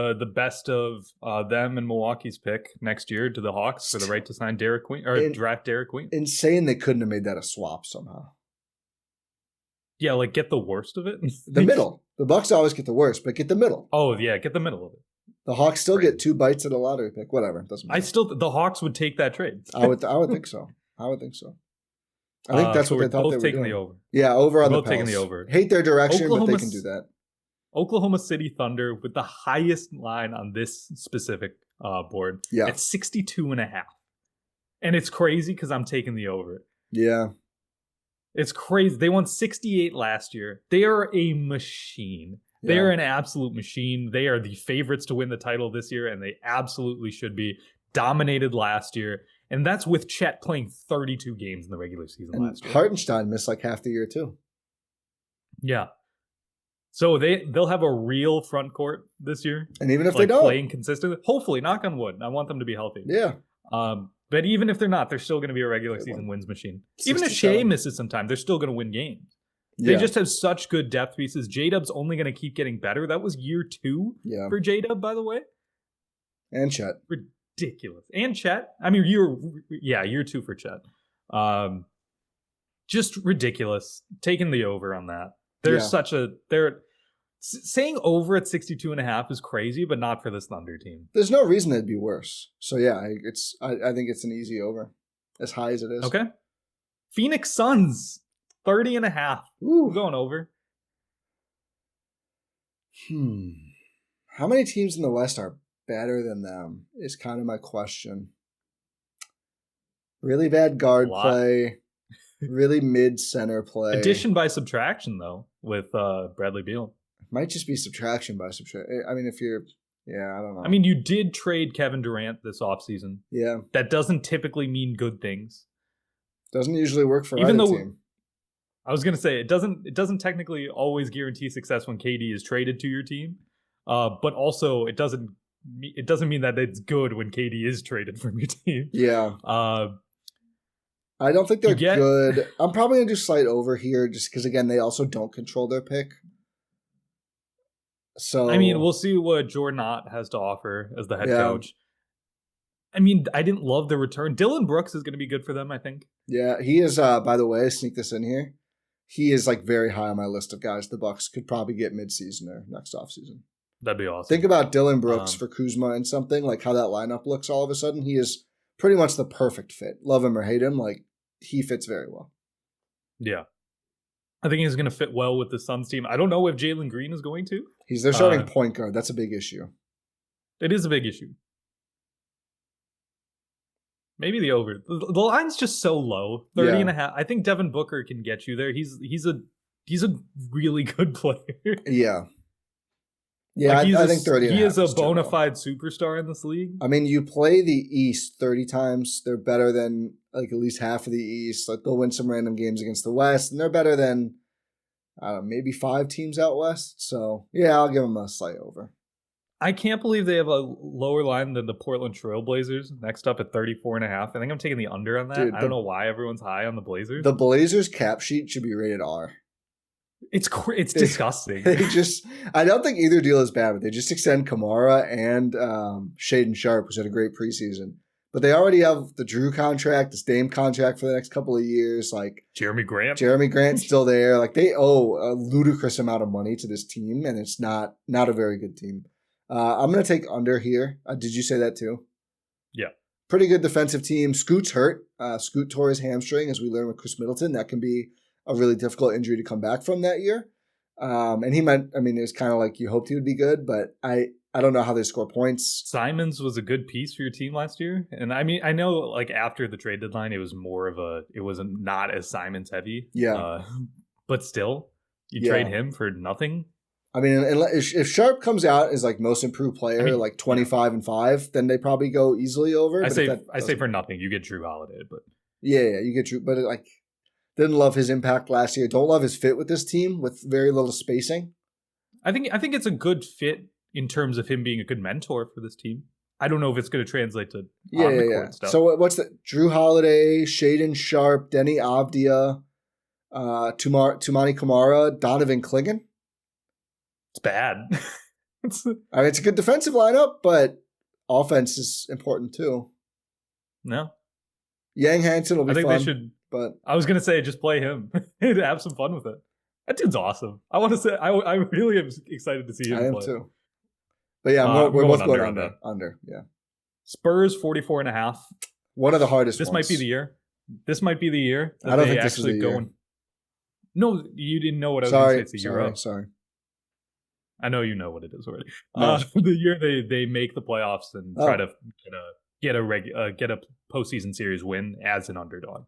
S1: up
S2: the best of them and Milwaukee's pick next year to the Hawks for the right to sign Derek Queen or draft Derek Queen.
S1: Insane they couldn't have made that a swap somehow.
S2: Yeah, like get the worst of it.
S1: The middle. The Bucks always get the worst, but get the middle.
S2: Oh yeah, get the middle of it.
S1: The Hawks still get 2 bites at a lottery pick. Whatever, doesn't matter.
S2: The Hawks would take that trade.
S1: I would think so. I think that's what they thought they were doing.
S2: The over.
S1: Yeah, over on the
S2: Pels. Taking the over.
S1: Hate their direction, but they can do that.
S2: Oklahoma City Thunder with the highest line on this specific board at 62.5. And it's crazy because I'm taking the over.
S1: Yeah.
S2: It's crazy. They won 68 last year. They are a machine. They are an absolute machine. They are the favorites to win the title this year, and they absolutely should be. Dominated last year. And that's with Chet playing 32 games in the regular season last year.
S1: Hartenstein missed like half the year too.
S2: Yeah. So they'll have a real front court this year.
S1: And even if they don't.
S2: Playing consistently, hopefully, knock on wood. I want them to be healthy.
S1: Yeah.
S2: But even if they're not, they're still going to be a regular season wins machine. Even if Shea misses some time, they're still going to win games. They just have such good depth pieces. J-Dub's only going to keep getting better. That was year 2 for J-Dub, by the way.
S1: And Chet.
S2: Ridiculous. And Chet. I mean, year 2 for Chet. Just ridiculous. Taking the over on that. Saying over at 62.5 is crazy, but not for this Thunder team.
S1: There's no reason it'd be worse. So yeah, I think it's an easy over, as high as it is.
S2: Okay. Phoenix Suns, 30.5. Ooh, going over.
S1: How many teams in the West are better than them? Is kind of my question. Really bad guard play. Really mid center play.
S2: Addition by subtraction though, with Bradley Beal.
S1: Might just be subtraction by subtraction. I mean, I don't know.
S2: I mean, you did trade Kevin Durant this offseason.
S1: Yeah.
S2: That doesn't typically mean good things.
S1: Doesn't usually work for either team.
S2: I was going to say, it doesn't technically always guarantee success when KD is traded to your team. But also, it doesn't mean that it's good when KD is traded from your team.
S1: Yeah. I don't think they're good. I'm probably going to do slight over here just because, again, they also don't control their pick. So
S2: I mean, we'll see what Jordan Ott has to offer as the head coach. I mean, I didn't love the return. Dylan Brooks is going to be good for them, I think.
S1: Yeah, he is, by the way, sneak this in here. He is like very high on my list of guys the Bucks could probably get mid-season or next offseason.
S2: That'd be awesome.
S1: Think about Dylan Brooks for Kuzma and something, like how that lineup looks all of a sudden. He is pretty much the perfect fit. Love him or hate him, like he fits very well.
S2: Yeah. I think he's going to fit well with the Suns team. I don't know if Jalen Green is going to.
S1: He's their starting point guard. That's a big issue.
S2: It is a big issue. Maybe the over. The line's just so low. 30.5. I think Devin Booker can get you there. He's a really good player.
S1: Yeah. Yeah, like I think 30.
S2: He is a bona fide superstar in this league.
S1: I mean, you play the East 30 times. They're better than like at least half of the East. Like they'll win some random games against the West, and they're better than maybe 5 teams out West. So yeah, I'll give them a slight over.
S2: I can't believe they have a lower line than the Portland Trailblazers. Next up at 34.5. I think I'm taking the under on that. Dude, I don't know why everyone's high on the Blazers.
S1: The Blazers cap sheet should be rated R.
S2: It's disgusting.
S1: I don't think either deal is bad, but they just extend Kamara and Shaden Sharp, who's had a great preseason. But they already have the Drew contract, this Dame contract for the next couple of years. Like
S2: Jeremy Grant's
S1: still there. Like they owe a ludicrous amount of money to this team, and it's not a very good team. I'm going to take under here. Did you say that too?
S2: Yeah.
S1: Pretty good defensive team. Scoot's hurt. Scoot tore his hamstring, as we learned with Chris Middleton. That can be a really difficult injury to come back from that year. And it was kind of like you hoped he would be good, but I don't know how they score points.
S2: Simons was a good piece for your team last year. And I mean, I know like after the trade deadline, it was not as Simons heavy.
S1: Yeah.
S2: But still, you trade him for nothing.
S1: I mean, if Sharp comes out as like most improved player, like 25-5, then they probably go easily over.
S2: I say for nothing, you get Drew Holiday, but
S1: yeah, you get Drew, but didn't love his impact last year. Don't love his fit with this team with very little spacing.
S2: I think it's a good fit in terms of him being a good mentor for this team. I don't know if it's going to translate to on the court stuff.
S1: So what's the Drew Holiday, Shaden Sharp, Denny Avdia, Tumani Kamara, Donovan Clingan?
S2: It's bad.
S1: It's a good defensive lineup, but offense is important too.
S2: No.
S1: Yang Hansen will be fun.
S2: They should.
S1: But
S2: I was going to say, just play him and have some fun with it. That dude's awesome. I want to say, I really am excited to see him play. I am too.
S1: But yeah, we're both going under. Yeah.
S2: Spurs 44.5.
S1: One of the hardest.
S2: This might be the year.
S1: I don't think this is the year.
S2: No, you didn't know what I was going to say. It's the year up.
S1: Sorry.
S2: I know you know what it is already. No. The year they make the playoffs and try to get a postseason series win as an underdog.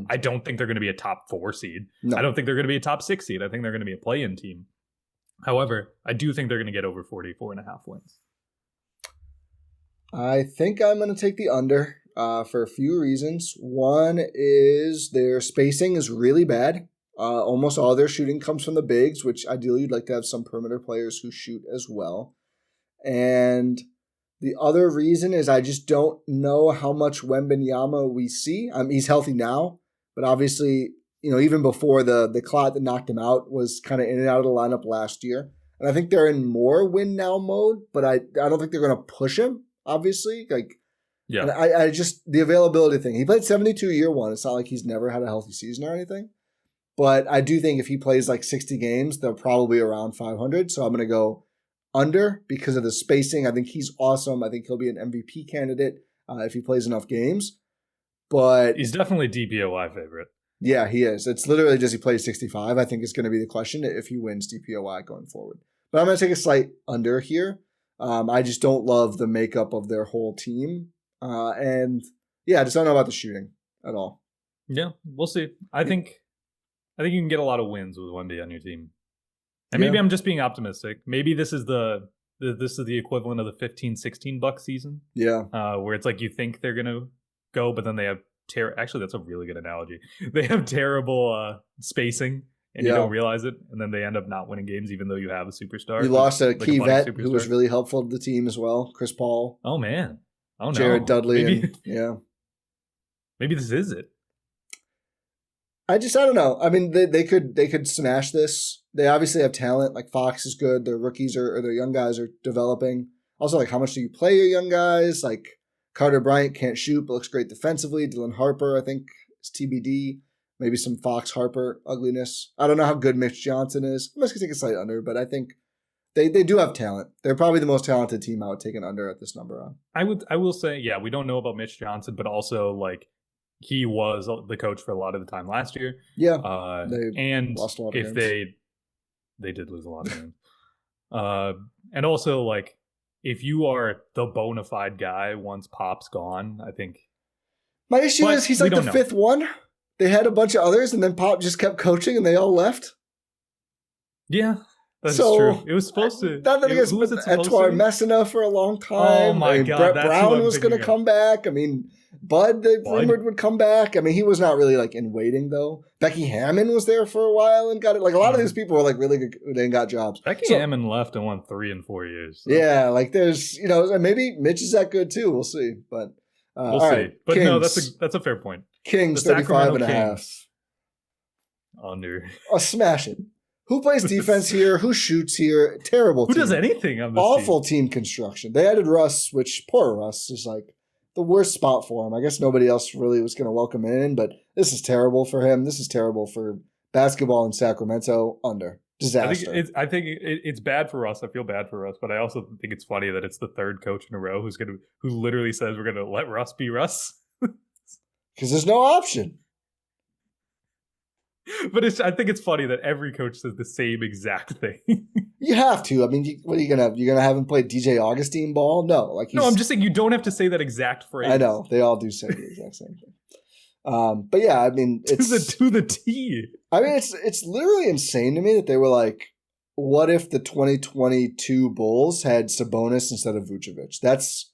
S2: I don't think they're going to be a top 4 seed. No. I don't think they're going to be a top 6 seed. I think they're going to be a play-in team. However, I do think they're going to get over 44.5 wins.
S1: I think I'm going to take the under for a few reasons. One is their spacing is really bad. Almost all their shooting comes from the bigs, which ideally you'd like to have some perimeter players who shoot as well. And the other reason is I just don't know how much Wembanyama we see. He's healthy now, but obviously, even before the clot that knocked him out was kind of in and out of the lineup last year. And I think they're in more win now mode, but I don't think they're going to push him, obviously. And I just, the availability thing. He played 72 year one. It's not like he's never had a healthy season or anything. But I do think if he plays 60 games, they'll probably be around 500. So I'm going to go under because of the spacing. I think he's awesome. I think he'll be an MVP candidate if he plays enough games. But
S2: he's definitely DPOY favorite.
S1: Yeah, he is. It's literally just he plays 65. I think it's going to be the question if he wins DPOY going forward. But I'm going to take a slight under here. I just don't love the makeup of their whole team. I just don't know about the shooting at all.
S2: Yeah, we'll see. I think you can get a lot of wins with Wemby on your team. And maybe I'm just being optimistic. Maybe this is the equivalent of the 15-16 Bucks season.
S1: Yeah.
S2: Where it's like you think they're going to go, but then they have actually, that's a really good analogy. They have terrible spacing, and you don't realize it, and then they end up not winning games even though you have a superstar.
S1: You lost a key vet who was really helpful to the team as well, Chris Paul.
S2: Oh, man. Oh, no.
S1: Jared Dudley.
S2: Maybe this is it.
S1: I don't know. I mean, they could smash this. They obviously have talent. Like Fox is good. Their rookies or their young guys are developing. Also, how much do you play your young guys? Carter Bryant can't shoot, but looks great defensively. Dylan Harper, I think, is TBD. Maybe some Fox Harper ugliness. I don't know how good Mitch Johnson is. I'm just going to take a slight under, but I think they do have talent. They're probably the most talented team I would take an under at this number on.
S2: I will say, we don't know about Mitch Johnson, but also, he was the coach for a lot of the time last year.
S1: Yeah.
S2: And
S1: lost a lot of
S2: if
S1: games.
S2: They did lose a lot of games. And also, if you are the bona fide guy once Pop's gone, I think.
S1: My issue is he's the fifth one. They had a bunch of others, and then Pop just kept coaching, and they all left.
S2: Yeah, that's true. It was supposed to.
S1: Nothing against Ettore Messina for a long time.
S2: Oh my God,
S1: Brett Brown was going to come back. I mean, Bud, they rumored would come back. I mean, he was not really in waiting though. Becky Hammond was there for a while and got it. A lot of these people were really good. They got jobs.
S2: Becky Hammond left and won 3 in 4 years. So.
S1: Yeah, there's maybe Mitch is that good too. We'll see, but
S2: we'll see. Right, but Kings. No, that's a fair point.
S1: Kings 35.5
S2: under.
S1: Oh, smash it. Who plays defense here? Who shoots here? Terrible
S2: Who
S1: team.
S2: does anything on this
S1: Awful team construction. They added Russ, which poor Russ is like the worst spot for him. I guess nobody else really was going to welcome him in, but this is terrible for him. This is terrible for basketball in Sacramento. Under. Disaster.
S2: I think it's bad for us. I feel bad for us, but I also think it's funny that it's the third coach in a row who literally says we're gonna let Russ be Russ.
S1: Because there's no option.
S2: But I think it's funny that every coach says the same exact thing.
S1: You have to. I mean, what are you gonna have him play DJ Augustine ball? No,
S2: no. I'm just saying you don't have to say that exact phrase.
S1: I know they all do say the exact same thing. But yeah, I mean, it's
S2: to the T.
S1: I mean, it's literally insane to me that they were like, what if the 2022 Bulls had Sabonis instead of Vucevic?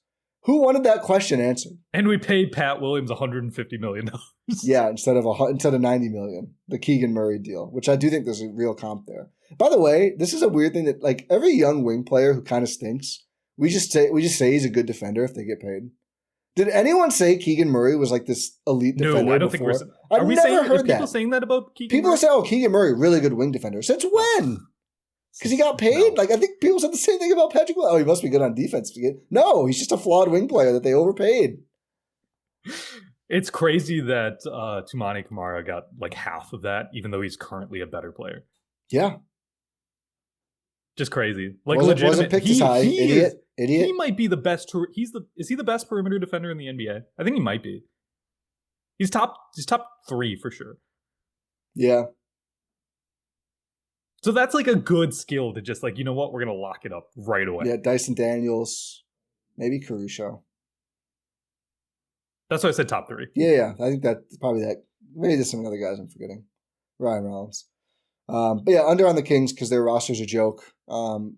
S1: Who wanted that question answered?
S2: And we paid Pat Williams $150 million.
S1: Yeah, instead of $90 million, the Keegan Murray deal, which I do think there's a real comp there. By the way, this is a weird thing that like every young wing player who kind of stinks, we just say he's a good defender if they get paid. Did anyone say Keegan Murray was like this elite defender?
S2: No, I don't
S1: before?
S2: think we're. Are we saying? Are people saying that about Keegan?
S1: People
S2: Murray?
S1: are saying, "Oh, Keegan Murray, really good wing defender." Since when? Because he got paid. No. Like I think people said the same thing about Patrick. Oh, he must be good on defense. No, he's just a flawed wing player that they overpaid.
S2: It's crazy that Toumani Camara got like half of that, even though he's currently a better player.
S1: Yeah,
S2: just crazy. Like
S1: wasn't picked as high. Idiot.
S2: He might be the best. Is he the best perimeter defender in the NBA? I think he might be. He's top 3 for sure.
S1: Yeah.
S2: So that's like a good skill to just like, you know what, we're gonna lock it up right away.
S1: Yeah, Dyson Daniels, maybe Caruso.
S2: That's why I said top 3.
S1: Yeah. I think that's probably that. Maybe there's some other guys I'm forgetting. Ryan Rollins. But yeah, under on the Kings because their roster's a joke.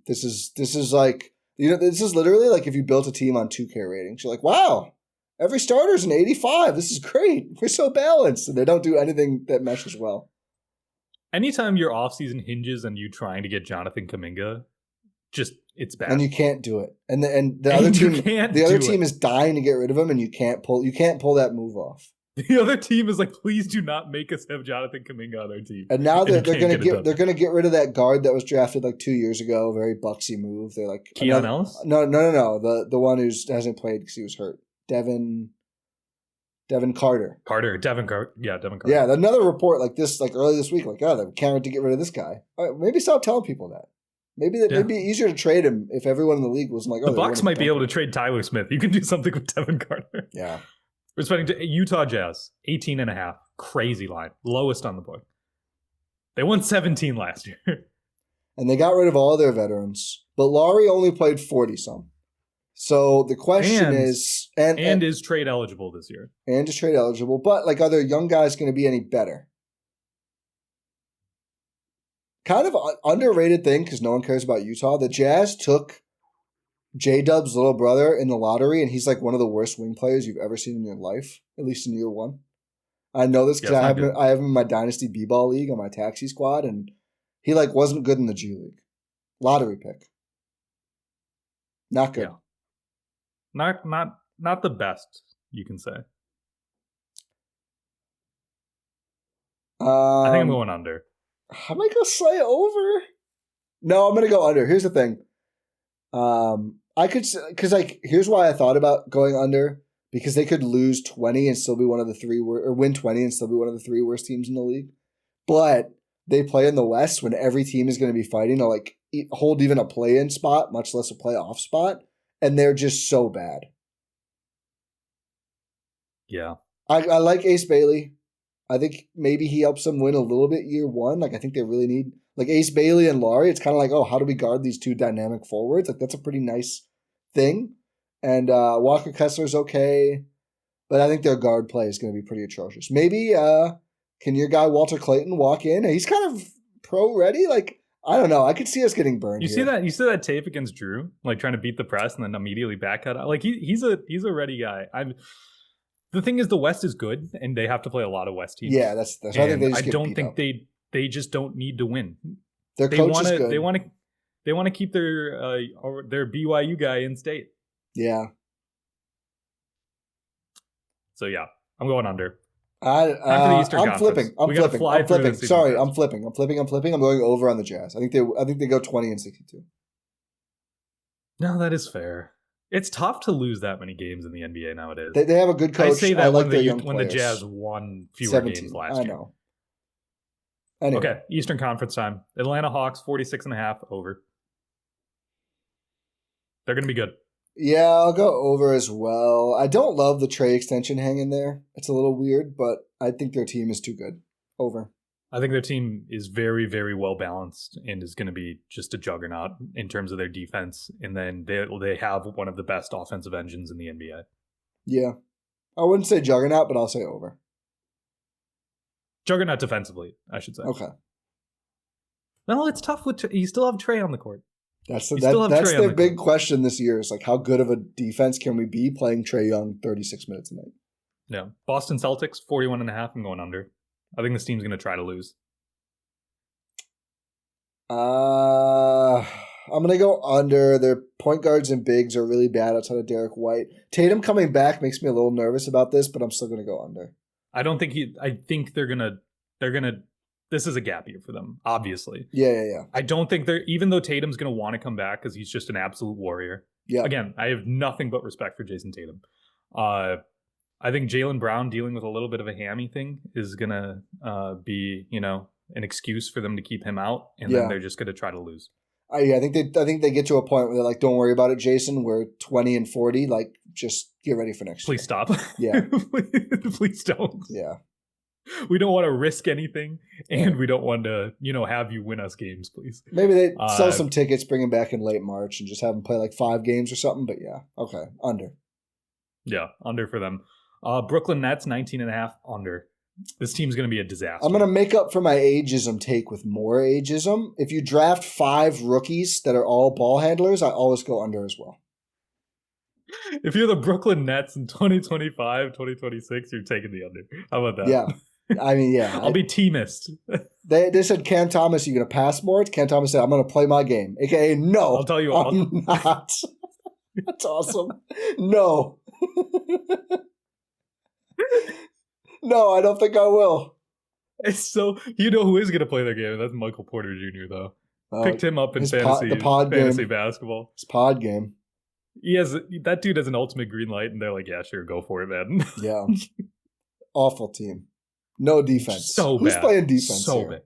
S1: This is like. This is literally like if you built a team on 2K ratings. You're like, wow, every starter's an 85. This is great. We're so balanced. And they don't do anything that meshes well.
S2: Anytime your offseason hinges on you trying to get Jonathan Kuminga, it's bad.
S1: And you can't do it. And the other team is dying to get rid of him, and you can't pull that move off.
S2: The other team is like, please do not make us have Jonathan Kuminga on our team.
S1: And now they're gonna get rid of that guard that was drafted like 2 years ago. Very Bucksy move. They're like
S2: Keon Ellis?
S1: No. The one who hasn't played because he was hurt. Devin Carter.
S2: Devin Carter. Yeah, Devin Carter.
S1: Yeah, another report like this, like early this week, like, oh, they can't wait to get rid of this guy. All right, maybe stop telling people that. Maybe it'd be easier to trade him if everyone in the league was like, oh,
S2: the Bucks might be able to trade Tyler Smith. You can do something with Devin Carter.
S1: Yeah.
S2: We're spending to Utah Jazz, 18.5. Crazy line. Lowest on the book. They won 17 last year.
S1: And they got rid of all their veterans. But Laurie only played 40-some. So the question is... And
S2: is trade eligible this year.
S1: And is trade eligible. But, like, are their young guys going to be any better? Kind of underrated thing, because no one cares about Utah. The Jazz took J-Dub's little brother in the lottery, and he's like one of the worst wing players you've ever seen in your life, at least in year one. I know this because I have him in my Dynasty B-Ball League on my taxi squad, and he like wasn't good in the G League. Lottery pick. Not good.
S2: Yeah. Not the best, you can say. I think I'm going under.
S1: I might go slightly over. No, I'm going to go under. Here's the thing. I could, because like, here's why I thought about going under, because they could lose 20 and still be one of the 3 or win 20 and still be one of the 3 worst teams in the league. But they play in the West when every team is going to be fighting to like hold even a play-in spot, much less a playoff spot, and they're just so bad.
S2: Yeah,
S1: I like Ace Bailey. I think maybe he helps them win a little bit year one. Like I think they really need. Like Ace Bailey and Laurie, it's kind of like, oh, how do we guard these 2 dynamic forwards? Like that's a pretty nice thing. And Walker Kessler's okay, but I think their guard play is going to be pretty atrocious. Maybe can your guy Walter Clayton walk in? He's kind of pro ready. Like I don't know. I could see us getting burned.
S2: You see that tape against Drew, like trying to beat the press and then immediately back cut out. Like he's a ready guy. The thing is, the West is good, and they have to play a lot of West teams.
S1: Yeah, that's. I don't think
S2: they just don't need to win.
S1: Their coach is good.
S2: They want to keep their BYU guy in state.
S1: Yeah.
S2: So yeah, I'm going under. I'm
S1: flipping. Sorry,
S2: conference.
S1: I'm flipping. I'm going over on the Jazz. I think they go 20-62.
S2: No, that is fair. It's tough to lose that many games in the NBA nowadays.
S1: They have a good coach.
S2: I say that
S1: like
S2: when the Jazz won fewer games last year.
S1: I know. Anyway.
S2: Okay, Eastern Conference time. Atlanta Hawks 46.5 over. They're going to be good.
S1: Yeah, I'll go over as well. I don't love the Trey extension hanging there. It's a little weird, but I think their team is too good. Over.
S2: I think their team is very, very well balanced and is going to be just a juggernaut in terms of their defense. And then they have one of the best offensive engines in the NBA. Yeah.
S1: I wouldn't say juggernaut, but I'll say over.
S2: Juggernaut defensively, I should say.
S1: Okay.
S2: No, it's tough. You still have Trey on the court.
S1: That's their big question this year is like, how good of a defense can we be playing Trae Young 36 minutes a night?
S2: Yeah. Boston Celtics, 41.5. I'm going under. I think this team's going to try to lose.
S1: I'm going to go under. Their point guards and bigs are really bad outside of Derek White. Tatum coming back makes me a little nervous about this, but I'm still going to go under.
S2: I think they're going to this is a gap year for them, obviously.
S1: Yeah.
S2: I don't think even though Tatum's going to want to come back because he's just an absolute warrior.
S1: Yeah.
S2: Again, I have nothing but respect for Jason Tatum. I think Jaylen Brown dealing with a little bit of a hammy thing is going to be, an excuse for them to keep him out, and then they're just going to try to lose.
S1: I think they get to a point where they're like, don't worry about it, Jason. We're 20-40. Like, just get ready for next year.
S2: Please stop.
S1: Yeah.
S2: Please don't.
S1: Yeah.
S2: We don't want to risk anything, and we don't want to, have you win us games, please.
S1: Maybe they sell some tickets, bring him back in late March, and just have him play like 5 games or something. But yeah, okay, under.
S2: Yeah, under for them. Brooklyn Nets 19.5 under. This team's going to be a disaster.
S1: I'm going to make up for my ageism take with more ageism. If you draft 5 rookies that are all ball handlers, I always go under as well.
S2: If you're the Brooklyn Nets in 2025, 2026, you're taking the under. How about that?
S1: Yeah. I mean, yeah.
S2: I'll be teamist.
S1: They said, Cam Thomas, you going to pass more? Cam Thomas said, I'm going to play my game. AKA, no.
S2: I'll tell you
S1: what. I'm not. That's awesome. No. No, I don't think I will.
S2: It's so, who is going to play their game? That's Michael Porter Jr., though. Picked him up in fantasy basketball.
S1: His pod game.
S2: That dude has an ultimate green light, and they're like, yeah, sure, go for it, man.
S1: Yeah. Awful team. No defense.
S2: So
S1: Who's
S2: bad.
S1: playing defense
S2: so
S1: here?
S2: Bad.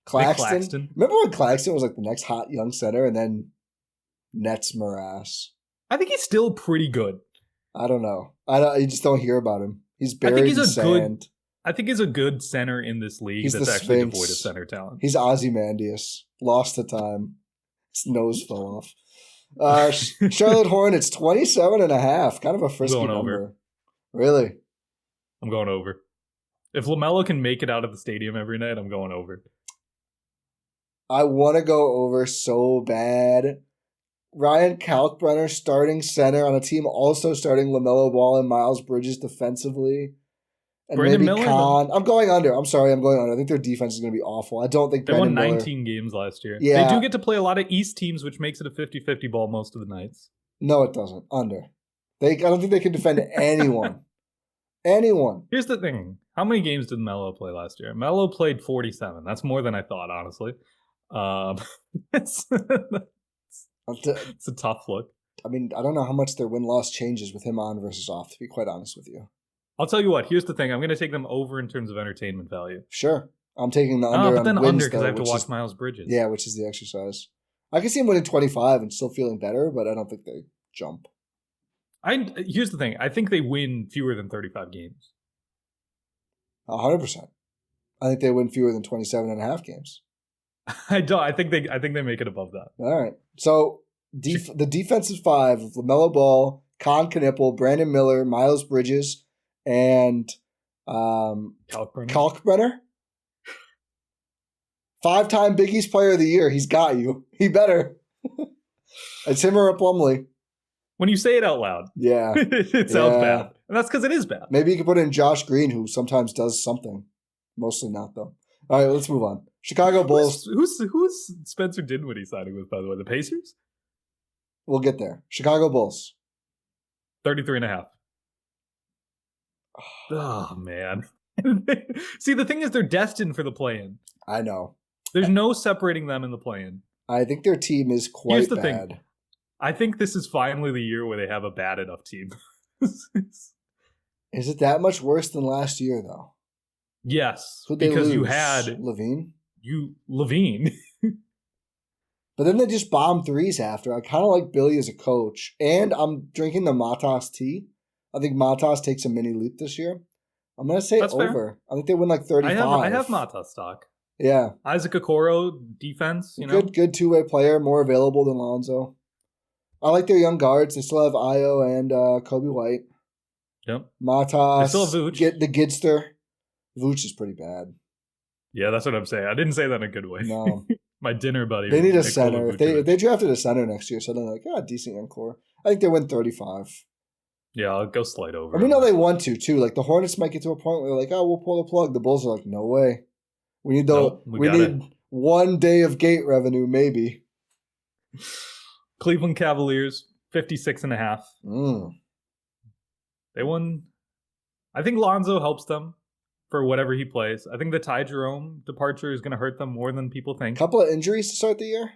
S1: Claxton? Remember when Claxton was like the next hot young center, and then Nets morass?
S2: I think he's still pretty good.
S1: I don't know. You just don't hear about him. He's buried in sand.
S2: I think he's a good center in this league that's actually devoid of center talent.
S1: He's Ozymandias. Lost to time. His nose fell off. Charlotte Hornets 27.5. Kind of a frisky number. Over. Really?
S2: I'm going over. If LaMelo can make it out of the stadium every night, I'm going over.
S1: I want to go over so bad. Ryan Kalkbrenner starting center on a team also starting LaMelo Ball and Miles Bridges defensively. And
S2: Brandon
S1: maybe
S2: Miller.
S1: Khan. I'm going under. I'm sorry, I'm going under. I think their defense is going to be awful. I don't think
S2: they won 19 games last year.
S1: Yeah.
S2: They do get to play a lot of East teams, which makes it a 50-50 ball most of the nights.
S1: No, it doesn't. Under. I don't think they can defend anyone. Anyone.
S2: Here's the thing. How many games did Melo play last year? Melo played 47. That's more than I thought, honestly. It's a tough look.
S1: I mean, I don't know how much their win-loss changes with him on versus off, to be quite honest with you.
S2: I'll tell you what. Here's the thing. I'm going to take them over in terms of entertainment value.
S1: Sure. I'm taking the under.
S2: But then
S1: wins,
S2: under because I have to watch Miles Bridges.
S1: Yeah, which is the exercise. I can see him winning 25 and still feeling better, but I don't think they jump.
S2: Here's the thing. I think they win fewer than 35 games.
S1: 100%. I think they win fewer than 27.5 games.
S2: I don't. I think they make it above that.
S1: All right. So the defensive 5 of LaMelo Ball, Con Knipple, Brandon Miller, Miles Bridges, and Kalkbrenner. 5-time Big East Player of the Year. He's got you. He better. It's him or a Plumlee.
S2: When you say it out loud,
S1: yeah,
S2: it sounds bad, and that's because it is bad.
S1: Maybe you could put in Josh Green, who sometimes does something. Mostly not, though. All right, let's move on. Chicago Bulls.
S2: Who's Spencer Dinwiddie signing with, by the way? The Pacers?
S1: We'll get there. Chicago Bulls.
S2: 33.5. Oh, man. See, the thing is, they're destined for the play-in.
S1: I know.
S2: There's no separating them in the play-in.
S1: I think their team is quite
S2: Here's the
S1: bad.
S2: thing. I think this is finally the year where they have a bad enough team.
S1: Is it that much worse than last year, though?
S2: Yes,
S1: Who'd
S2: because
S1: lose?
S2: you had
S1: Levine.
S2: Levine.
S1: But then they just bombed threes after. I kind of like Billy as a coach. And I'm drinking the Matas tea. I think Matas takes a mini leap this year. I'm going to say
S2: That's
S1: over.
S2: Fair.
S1: I think they win like 35.
S2: I have Matas stock.
S1: Yeah.
S2: Isaac Okoro, defense, you know?
S1: Good two-way player, more available than Lonzo. I like their young guards. They still have Io and Kobe White.
S2: Yep.
S1: Matas.
S2: They still have Vooch.
S1: Get the Gidster. Vooch is pretty bad.
S2: Yeah, that's what I'm saying. I didn't say that in a good way.
S1: No.
S2: My dinner buddy.
S1: They need a center. If they drafted a center next year, so they're like, decent young core. I think they win 35.
S2: Yeah, I'll go slide over.
S1: And we know they want to, too. Like, the Hornets might get to a point where they're like, we'll pull the plug. The Bulls are like, no way. We need we need 1 day of gate revenue, maybe.
S2: Cleveland Cavaliers, 56.5. They won. I think Lonzo helps them for whatever he plays. I think the Ty Jerome departure is going to hurt them more than people think.
S1: Couple of injuries to start the year.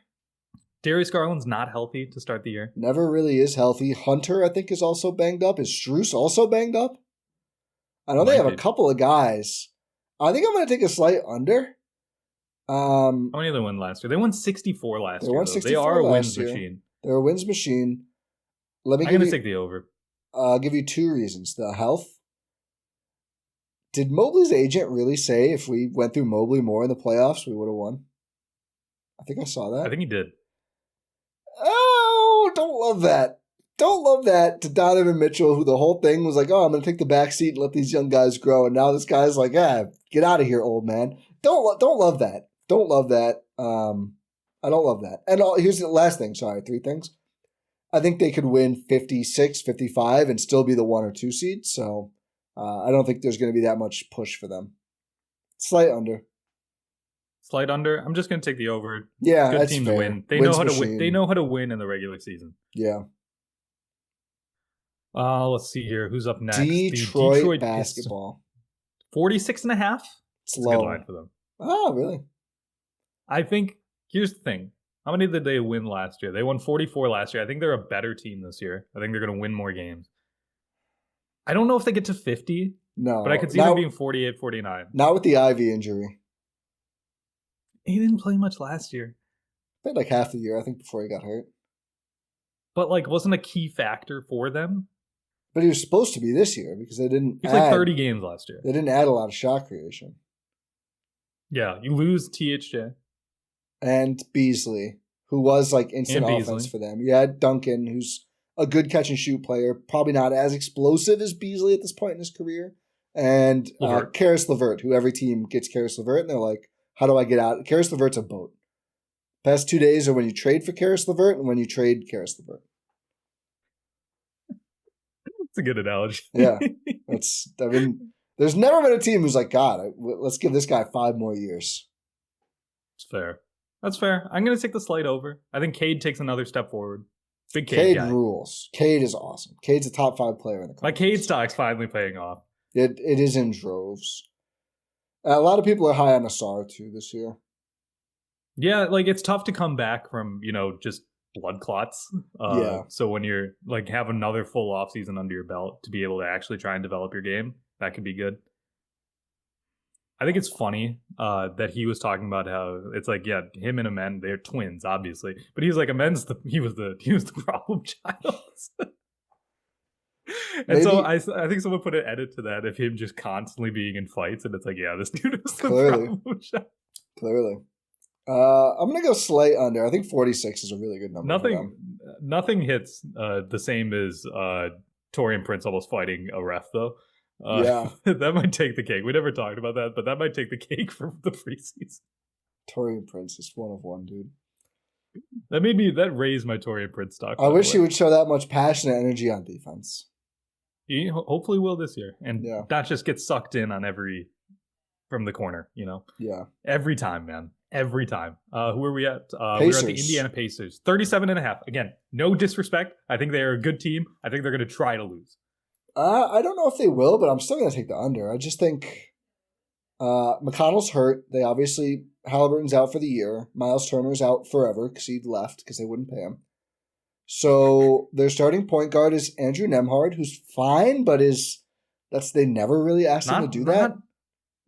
S2: Darius Garland's not healthy to start the year.
S1: Never really is healthy. Hunter, I think, is also banged up. Is Strus also banged up? I know they have a couple of guys. I think I'm going to take a slight under.
S2: How many did they win last year? They won 64 last year. They are a wins machine.
S1: They're a wins machine.
S2: I'm going to take the over.
S1: I'll give you two reasons. The health. Did Mobley's agent really say if we went through Mobley more in the playoffs, we would have won? I think I saw that.
S2: I think he did.
S1: Oh, don't love that. Don't love that to Donovan Mitchell, who the whole thing was like, I'm going to take the back seat and let these young guys grow. And now this guy's like, get out of here, old man. Don't love that. Don't love that. I don't love that. And here's the last thing. Sorry, 3 things. I think they could win 56, 55 and still be the 1 or 2 seed. So I don't think there's going to be that much push for them. Slight under.
S2: Slight under. I'm just going to take the over.
S1: Yeah,
S2: good
S1: that's
S2: team
S1: fair.
S2: to win. They know how to win. They know how to win in the regular season.
S1: Yeah.
S2: Let's see here. Who's up next?
S1: Detroit basketball.
S2: 46.5.
S1: It's low.
S2: A good line for them.
S1: Oh, really?
S2: I think here's the thing. How many did they win last year? They won 44 last year. I think they're a better team this year. I think they're going to win more games. I don't know if they get to 50.
S1: No.
S2: But I could see them being 48, 49.
S1: Not with the Ivy injury.
S2: He didn't play much last year.
S1: Played like half the year, I think, before he got hurt.
S2: But wasn't a key factor for them.
S1: But he was supposed to be this year because they didn't.
S2: He played 30 games last year.
S1: They didn't add a lot of shot creation.
S2: Yeah, you lose THJ
S1: and Beasley, who was like instant offense for them. You had Duncan, who's a good catch and shoot player, probably not as explosive as Beasley at this point in his career, and Karis LeVert, who every team gets Karis LeVert, and they're like, "How do I get out?" Karis LeVert's a boat. Past 2 days are when you trade for Karis LeVert and when you trade Karis LeVert.
S2: That's a good analogy.
S1: Yeah, there's never been a team who's like, God, let's give this guy 5 more years.
S2: It's fair. That's fair. I'm going to take the slight over. I think Cade takes another step forward. Big Cade guy.
S1: Rules. Cade is awesome. Cade's a top 5 player in the country.
S2: My Cade stock's finally paying off.
S1: It is in droves. A lot of people are high on Asar too this year.
S2: Yeah, it's tough to come back from, just blood clots. So when you're have another full off season under your belt to be able to actually try and develop your game, that could be good. I think it's funny that he was talking about how it's him and Amen, they're twins, obviously, but he's like Amen's he was the problem child. And so I think someone put an edit to that of him just constantly being in fights, and it's this dude is the problem child.
S1: Clearly. I'm going to go slight under. I think 46 is a really good number.
S2: Nothing hits the same as Torian Prince almost fighting a ref, though. That might take the cake. We never talked about that, but that might take the cake for the preseason.
S1: Torian Prince is 1 of 1, dude.
S2: That raised my Torian Prince stock.
S1: I wish he would show that much passion and energy on defense.
S2: He hopefully will this year, and not just get sucked in on from the corner,
S1: Yeah.
S2: Every time, man. Every time. Who are we at?
S1: We're
S2: at the Indiana Pacers. 37.5. Again, no disrespect. I think they are a good team. I think they're going to try to lose.
S1: I don't know if they will, but I'm still going to take the under. I just think McConnell's hurt. They obviously, Halliburton's out for the year. Miles Turner's out forever because he left because they wouldn't pay him. So their starting point guard is Andrew Nembhard, who's fine, but they never really asked him to do that.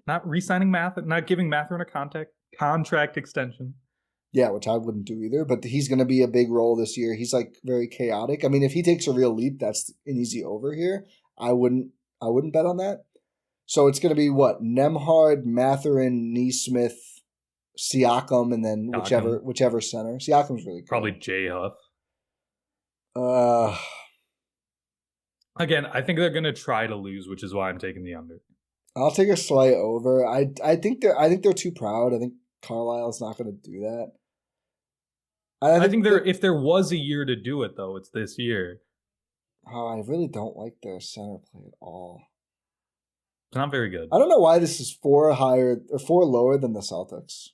S2: Not re-signing not giving Mathurin a contract extension.
S1: Yeah, which I wouldn't do either, but he's going to be a big role this year. He's like very chaotic. I mean, if he takes a real leap, that's an easy over here. I wouldn't bet on that. So it's going to be what? Nembhard, Mathurin, Nesmith, Siakam, and then whichever center. Siakam's really good.
S2: Probably J Huff. Again, I think they're going to try to lose, which is why I'm taking the under.
S1: I'll take a slight over. I think they're too proud. I think Carlisle's not going to do that.
S2: I think if there was a year to do it, though, it's this year.
S1: Oh, I really don't like their center play at all.
S2: It's not very good.
S1: I don't know why this is 4 lower than the Celtics.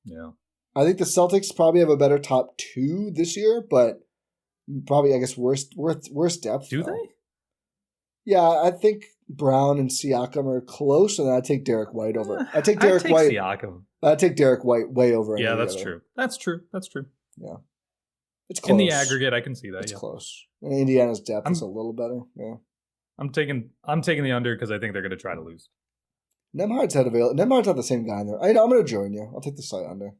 S2: Yeah.
S1: I think the Celtics probably have a better top 2 this year, but probably, I guess, worse depth.
S2: Do they?
S1: Yeah, I think Brown and Siakam are close, and I take Derek White over. I take
S2: Siakam.
S1: I take Derek White way over.
S2: Yeah, that's true. That's true.
S1: Yeah, it's close.
S2: In the aggregate, I can see that.
S1: It's close. And Indiana's depth is a little better. Yeah,
S2: I'm taking the under because I think they're going to try to lose.
S1: Nembhard's not the same guy in there. I'm going to join you. I'll take the slight under.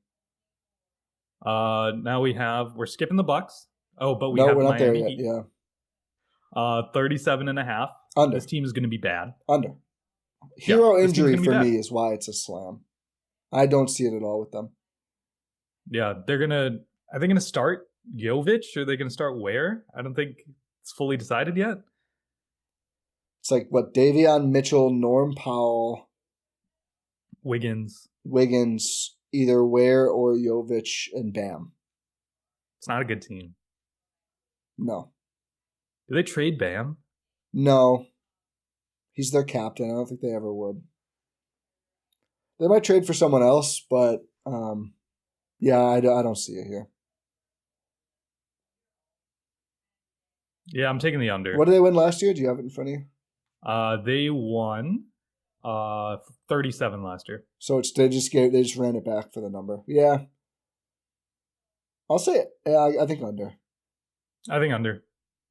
S2: Now we're skipping the Bucks. Oh, but we're not there yet.
S1: Yeah.
S2: 37.5.
S1: Under.
S2: This team is going to be bad.
S1: Under. Hero injury for me is why it's a slam. I don't see it at all with them.
S2: Yeah, are they going to start Jovic? Or are they going to start Ware? I don't think it's fully decided yet.
S1: It's like what? Davion Mitchell, Norm Powell,
S2: Wiggins,
S1: either Ware or Jovic, and Bam.
S2: It's not a good team.
S1: No.
S2: Do they trade Bam?
S1: No. He's their captain. I don't think they ever would. They might trade for someone else, but yeah, I don't see it here.
S2: Yeah, I'm taking the under.
S1: What did they win last year? Do you have it in front of you?
S2: They won 37 last year.
S1: So they just ran it back for the number. Yeah. I'll say it. Yeah, I think under.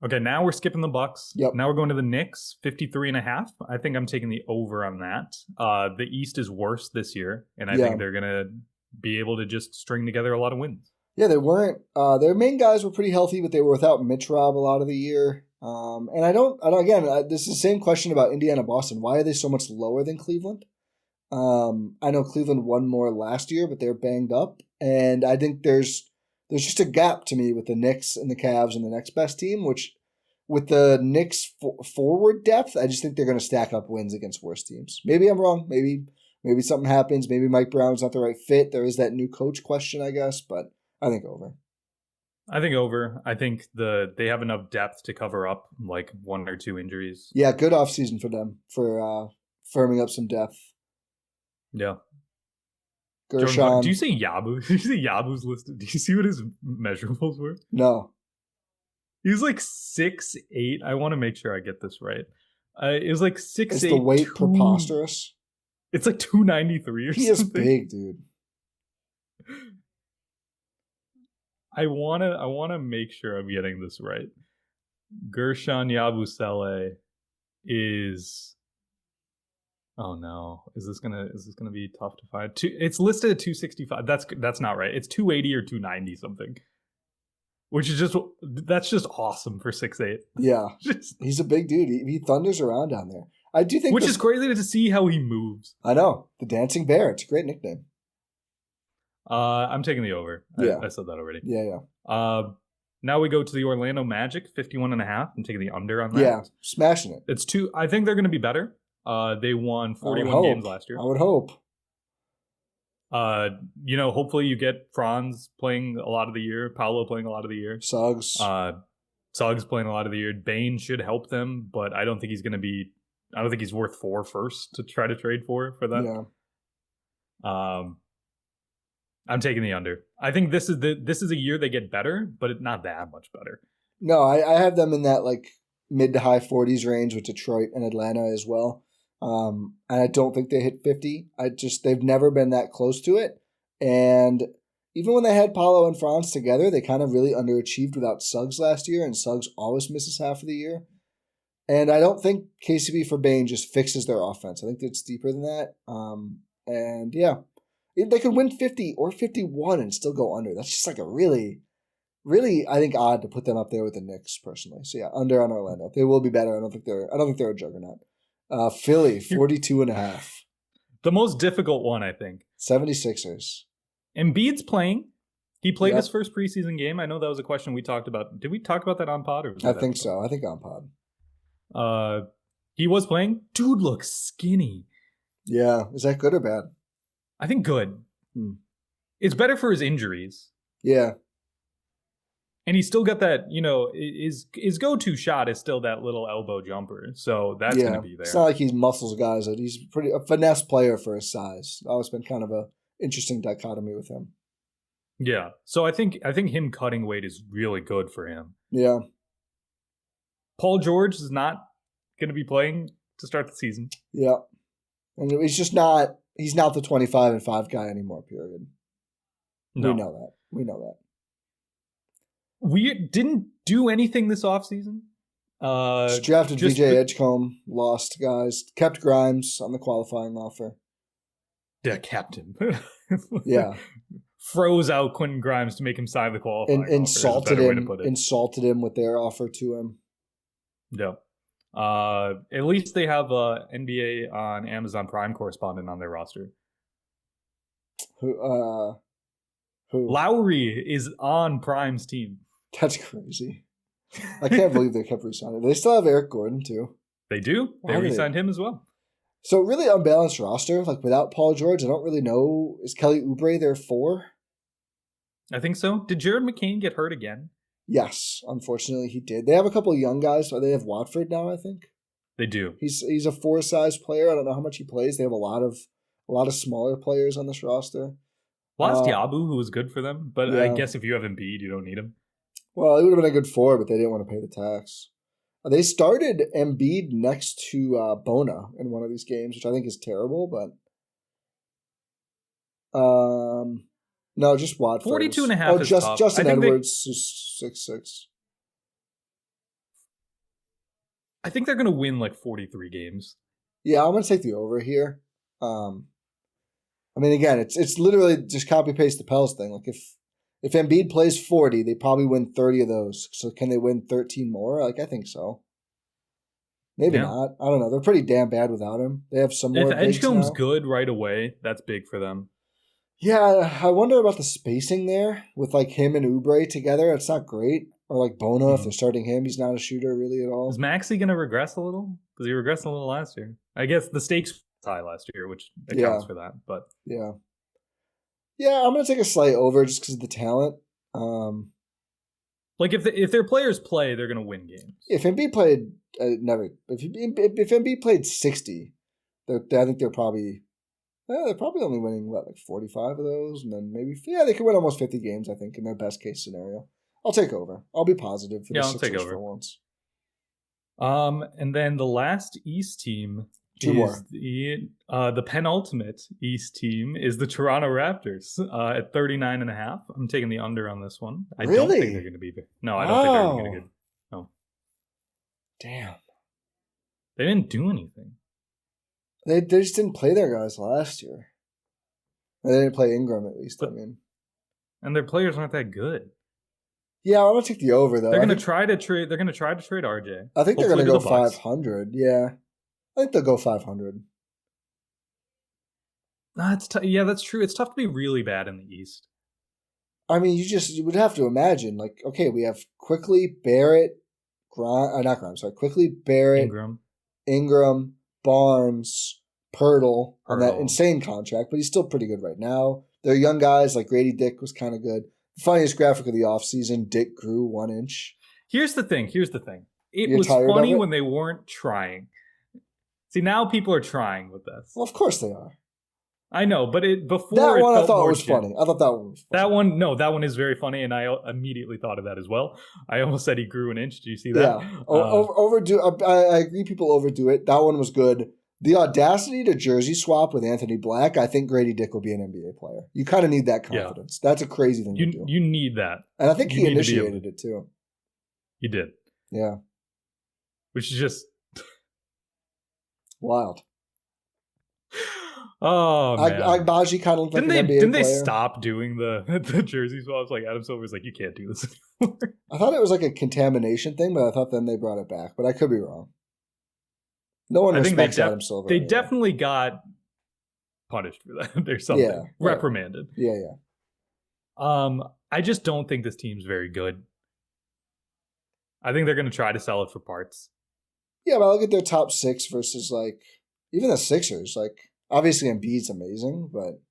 S2: Okay, now we're skipping the Bucks.
S1: Yep.
S2: Now we're going to the Knicks, 53.5. I think I'm taking the over on that. The East is worse this year, and I think they're going to be able to just string together a lot of wins.
S1: Yeah, they weren't. Their main guys were pretty healthy, but they were without Mitch Rob a lot of the year. And I don't again, this is the same question about Indiana, Boston. Why are they so much lower than Cleveland? I know Cleveland won more last year, but they're banged up. And I think there's just a gap to me with the Knicks and the Cavs and the next best team, which with the Knicks forward depth, I just think they're going to stack up wins against worse teams. Maybe I'm wrong. Maybe something happens. Maybe Mike Brown's not the right fit. There is that new coach question, I guess, but I think over.
S2: I think they have enough depth to cover up like 1 or 2 injuries.
S1: Yeah, good offseason for them for firming up some depth.
S2: Yeah.
S1: Gershon.
S2: Do you say Yabu? Do you say Yabu's listed? Do you see what his measurables were?
S1: No.
S2: He was like 6'8". I want to make sure I get this right. It was like 6'8".
S1: Is the weight preposterous?
S2: It's like 293 or something.
S1: He is big, dude.
S2: I wanna make sure I'm getting this right. Gershon Yabusele is. Oh no! Is this gonna be tough to find? It's listed at 265. That's not right. It's 280 or 290 something. Which is that's just awesome for 6'8".
S1: Yeah, he's a big dude. He thunders around down there. I do think,
S2: which is crazy to see how he moves.
S1: I know, the Dancing Bear. It's a great nickname.
S2: I'm taking the over.
S1: Yeah.
S2: I said that already.
S1: Yeah.
S2: Now we go to the Orlando Magic, 51.5. I'm taking the under on that.
S1: Yeah, smashing it.
S2: It's 2. I think they're going to be better. They won 41 games last year.
S1: I would hope.
S2: Hopefully you get Franz playing a lot of the year, Paolo playing a lot of the year.
S1: Suggs
S2: playing a lot of the year. Bane should help them, but I don't think he's worth 4 first to try to trade for that. Yeah. I'm taking the under. I think this is a year they get better, but it's not that much better.
S1: No, I have them in that like mid to high 40s range with Detroit and Atlanta as well. And I don't think they hit 50. They've never been that close to it. And even when they had Paolo and Franz together, they kind of really underachieved without Suggs last year, and Suggs always misses half of the year. And I don't think KCP for Bane just fixes their offense. I think it's deeper than that. And yeah, they could win 50 or 51 and still go under. That's just like a really, really, I think, odd to put them up there with the Knicks personally. So yeah, under on Orlando. They will be better. I don't think they're a juggernaut. Philly, 42.5.
S2: The most difficult one, I think.
S1: 76ers.
S2: Embiid's playing. He played his first preseason game. I know that was a question we talked about. Did we talk about that on pod? Or
S1: I think so. I think on pod.
S2: He was playing. Dude looks skinny.
S1: Yeah. Is that good or bad?
S2: I think good. It's better for his injuries.
S1: Yeah.
S2: And he's still got that, his go-to shot is still that little elbow jumper. So that's going to be there.
S1: It's not like he's muscles guys. He's a finesse player for his size. Always been kind of a interesting dichotomy with him.
S2: Yeah. So I think him cutting weight is really good for him.
S1: Yeah.
S2: Paul George is not going to be playing to start the season.
S1: Yeah. And he's not the 25-5 guy anymore, period. No. We know that.
S2: We didn't do anything this offseason.
S1: Just drafted VJ Edgecombe, lost guys, kept Grimes on the qualifying offer.
S2: Yeah, kept him.
S1: Yeah.
S2: Froze out Quentin Grimes to make him sign the qualifying offer.
S1: Insulted him with their offer to him.
S2: Yeah. At least they have a NBA on Amazon Prime correspondent on their roster.
S1: Who?
S2: Lowry is on Prime's team.
S1: That's crazy. I can't believe they kept re-signing. They still have Eric Gordon, too.
S2: They do. They re-signed him as well.
S1: So really unbalanced roster. Like without Paul George, I don't really know. Is Kelly Oubre their 4?
S2: I think so. Did Jared McCain get hurt again?
S1: Yes, unfortunately he did. They have a couple of young guys. But they have Watford now, I think.
S2: They do.
S1: He's a 4-size player. I don't know how much he plays. They have a lot of smaller players on this roster.
S2: Lost Diabu, who was good for them, but yeah. I guess if you have Embiid, you don't need him.
S1: Well, it would have been a good 4, but they didn't want to pay the tax. They started Embiid next to Bona in one of these games, which I think is terrible, but no, just Watford.
S2: 42.5 is tough.
S1: Justin Edwards is 6'6".
S2: I think they're going to win like 43 games.
S1: Yeah, I'm going to take the over here. I mean, again, it's literally just copy paste the Pels thing. Like if Embiid plays 40, they probably win 30 of those. So can they win 13 more? Like I think so. Maybe not. I don't know. They're pretty damn bad without him. They have some more.
S2: If Edgecombe's good right away, that's big for them.
S1: Yeah, I wonder about the spacing there with like him and Oubre together. It's not great. Or like Bona, if they're starting him, he's not a shooter really at all.
S2: Is Maxey going to regress a little? Because he regressed a little last year. I guess the stakes were high last year, which accounts for that. But
S1: yeah, I'm going to take a slight over just because of the talent.
S2: Like if their players play, they're going to win games.
S1: If Embiid played if Embiid played 60, I think they're probably only winning like 45 of those, and then maybe they could win almost 50 games. I think in their best case scenario. I'll take over. I'll be positive for the Sixers for once.
S2: And then the last East team the penultimate East team is the Toronto Raptors at 39.5. I'm taking the under on this one. I don't think they're going to be there. No, I don't think they're going to get. No.
S1: Damn.
S2: They didn't do anything.
S1: They just didn't play their guys last year. They didn't play Ingram at least.
S2: And their players aren't that good.
S1: Yeah, I'm gonna take the over though.
S2: They're gonna try to trade RJ.
S1: I think they're gonna go 500. Yeah, I think they'll go 500.
S2: That's true. It's tough to be really bad in the East.
S1: I mean, you would have to imagine like, okay, we have Quickly, Barrett, Quickly, Barrett, Ingram, Barnes, Pirtle on that insane contract, but he's still pretty good right now. They're young guys like Grady Dick was kind of good. Funniest graphic of the offseason, Dick grew 1 inch.
S2: Here's the thing. It was funny when they weren't trying. See, now people are trying with this.
S1: Well, of course they are.
S2: I know, but before
S1: that one
S2: it
S1: I thought was
S2: genuine.
S1: funny. I thought that one was
S2: funny. That one is very funny, and I immediately thought of that as well. I almost said he grew an inch. Do you see that?
S1: Yeah, overdo. I agree. People overdo it. That one was good. The audacity to jersey swap with Anthony Black. I think Grady Dick will be an NBA player. You kind of need that confidence. Yeah. That's a crazy thing to do.
S2: You need that,
S1: and I think he initiated it too.
S2: He did.
S1: Yeah,
S2: which is just
S1: wild.
S2: Oh man,
S1: Agbaji kind of looked like an NBA player.
S2: Didn't they stop doing the jersey swaps? Like Adam Silver's like, you can't do this anymore.
S1: I thought it was like a contamination thing, but I thought then they brought it back. But I could be wrong. No one respects Adam Silver.
S2: They definitely got punished for that. There's something.
S1: Yeah,
S2: reprimanded.
S1: Yeah.
S2: I just don't think this team's very good. I think they're going to try to sell it for parts.
S1: Yeah, but I look at their top 6 versus like even the Sixers. Like obviously Embiid's amazing, but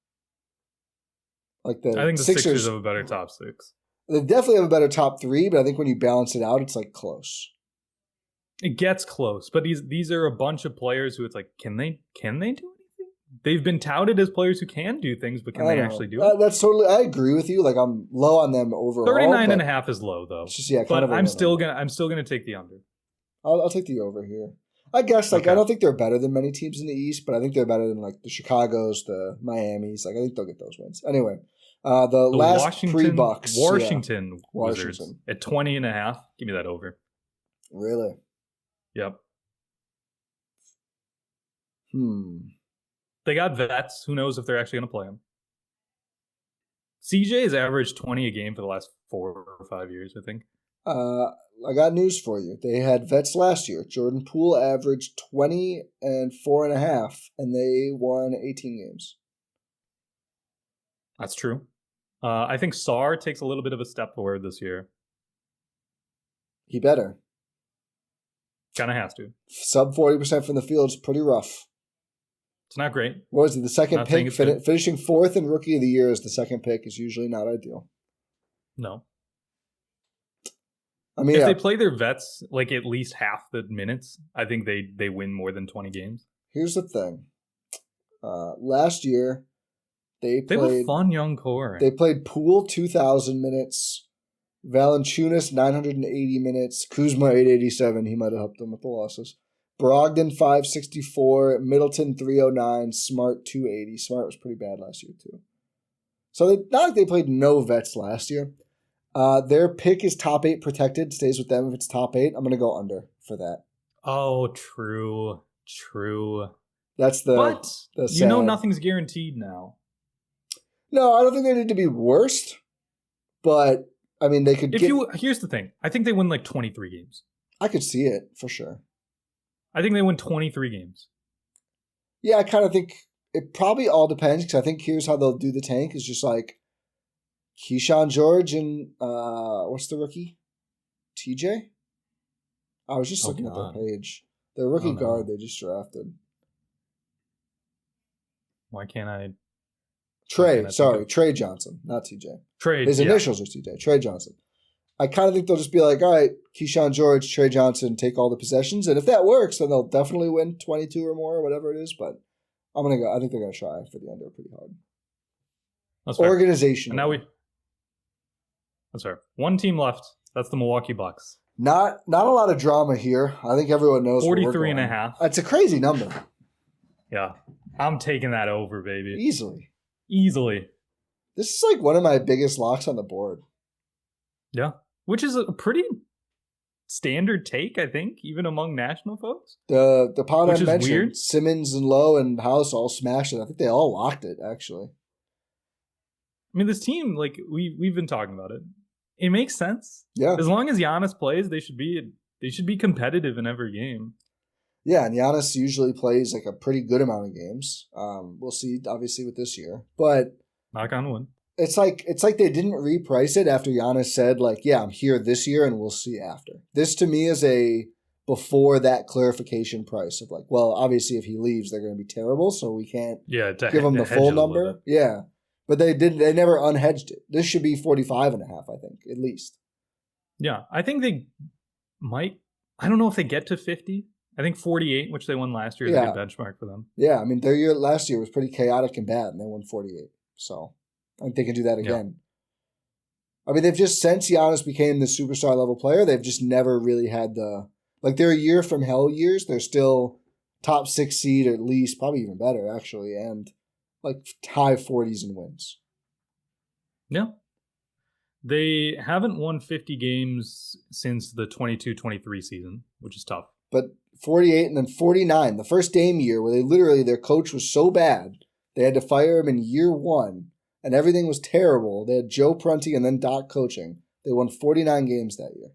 S1: like
S2: I think the Sixers have a better top 6.
S1: They definitely have a better top 3, but I think when you balance it out, it's like close.
S2: It gets close, but these are a bunch of players who it's like, can they do anything? They've been touted as players who can do things, but can they actually do it?
S1: That's totally. I agree with you. Like I'm low on them overall.
S2: 39.5 is low though.
S1: Just,
S2: but I'm still gonna take the under.
S1: I'll take the over here. I guess I don't think they're better than many teams in the East, but I think they're better than like the Chicago's, the Miamis. Like I think they'll get those wins. Anyway, the last pre-Bucks.
S2: Washington Wizards at 20.5. Give me that over.
S1: Really?
S2: Yep. They got vets. Who knows if they're actually going to play them? CJ has averaged 20 a game for the last 4 or 5 years, I think.
S1: I got news for you. They had vets last year. Jordan Poole averaged 20 and 4.5, and they won 18 games.
S2: That's true. I think Sarr takes a little bit of a step forward this year.
S1: He better.
S2: Kind of has to.
S1: Sub 40% from the field is pretty rough.
S2: It's not great.
S1: What was it? The second pick, finishing 4th in Rookie of the Year as the second pick is usually not ideal.
S2: No.
S1: I mean,
S2: if they play their vets like at least half the minutes, I think they win more than 20 games.
S1: Here's the thing. Last year, they have
S2: a fun young core.
S1: They played Poole 2,000 minutes, Valanciunas 980 minutes, Kuzma 887. He might have helped them with the losses. Brogdon 564, Middleton 309, Smart 280. Smart was pretty bad last year too. So not like they played no vets last year. Their pick is top 8 protected. Stays with them if it's top 8. I'm going to go under for that.
S2: Oh, true.
S1: That's
S2: But nothing's guaranteed now.
S1: No, I don't think they need to be worst. But I mean, they could.
S2: Here's the thing. I think they win like 23 games.
S1: I could see it for sure.
S2: I think they win 23 games.
S1: Yeah, I kind of think it probably all depends because I think here's how they'll do the tank is just like Keyshawn George and what's the rookie? TJ? I was just looking at their page. Their rookie guard they just drafted.
S2: Why can't I?
S1: Trey Johnson, not TJ. His initials are TJ. Trey Johnson. I kind of think they'll just be like, all right, Keyshawn George, Trey Johnson, take all the possessions. And if that works, then they'll definitely win 22 or more or whatever it is. But I think they're going to try for the under pretty hard.
S2: That's
S1: organization.
S2: That's fair. One team left. That's the Milwaukee Bucks.
S1: Not a lot of drama here. I think everyone knows
S2: 43.5.
S1: It's a crazy number.
S2: Yeah. I'm taking that over, baby.
S1: Easily. This is like one of my biggest locks on the board.
S2: Yeah. Which is a pretty standard take, I think, even among national folks.
S1: The pod I mentioned,
S2: weird.
S1: Simmons and Lowe and House all smashed it. I think they all locked it, actually.
S2: I mean, this team, like we've been talking about it. It makes sense.
S1: Yeah.
S2: As long as Giannis plays, they should be competitive in every game.
S1: Yeah, and Giannis usually plays like a pretty good amount of games. We'll see, obviously, with this year. But
S2: knock on wood.
S1: It's like they didn't reprice it after Giannis said, like, yeah, I'm here this year and we'll see after. This to me is a before that clarification price of like, well, obviously if he leaves, they're going to be terrible, so we can't give him the full number. Yeah. But they never unhedged it. This should be 45.5, I think, at least.
S2: Yeah. I think they might. I don't know if they get to 50. I think 48, which they won last year, is a good benchmark for them.
S1: Yeah, I mean, their year last year was pretty chaotic and bad, and they won 48. So I think they can do that again. Yeah. I mean, they've just, since Giannis became the superstar level player, they've just never really had they're a year from hell years. They're still top 6 seed at least, probably even better, actually, and like high 40s in wins.
S2: Yeah. They haven't won 50 games since the 22-23 season, which is tough.
S1: But 48 and then 49, the first Dame year where their coach was so bad, they had to fire him in year 1, and everything was terrible. They had Joe Prunty and then Doc coaching. They won 49 games that year.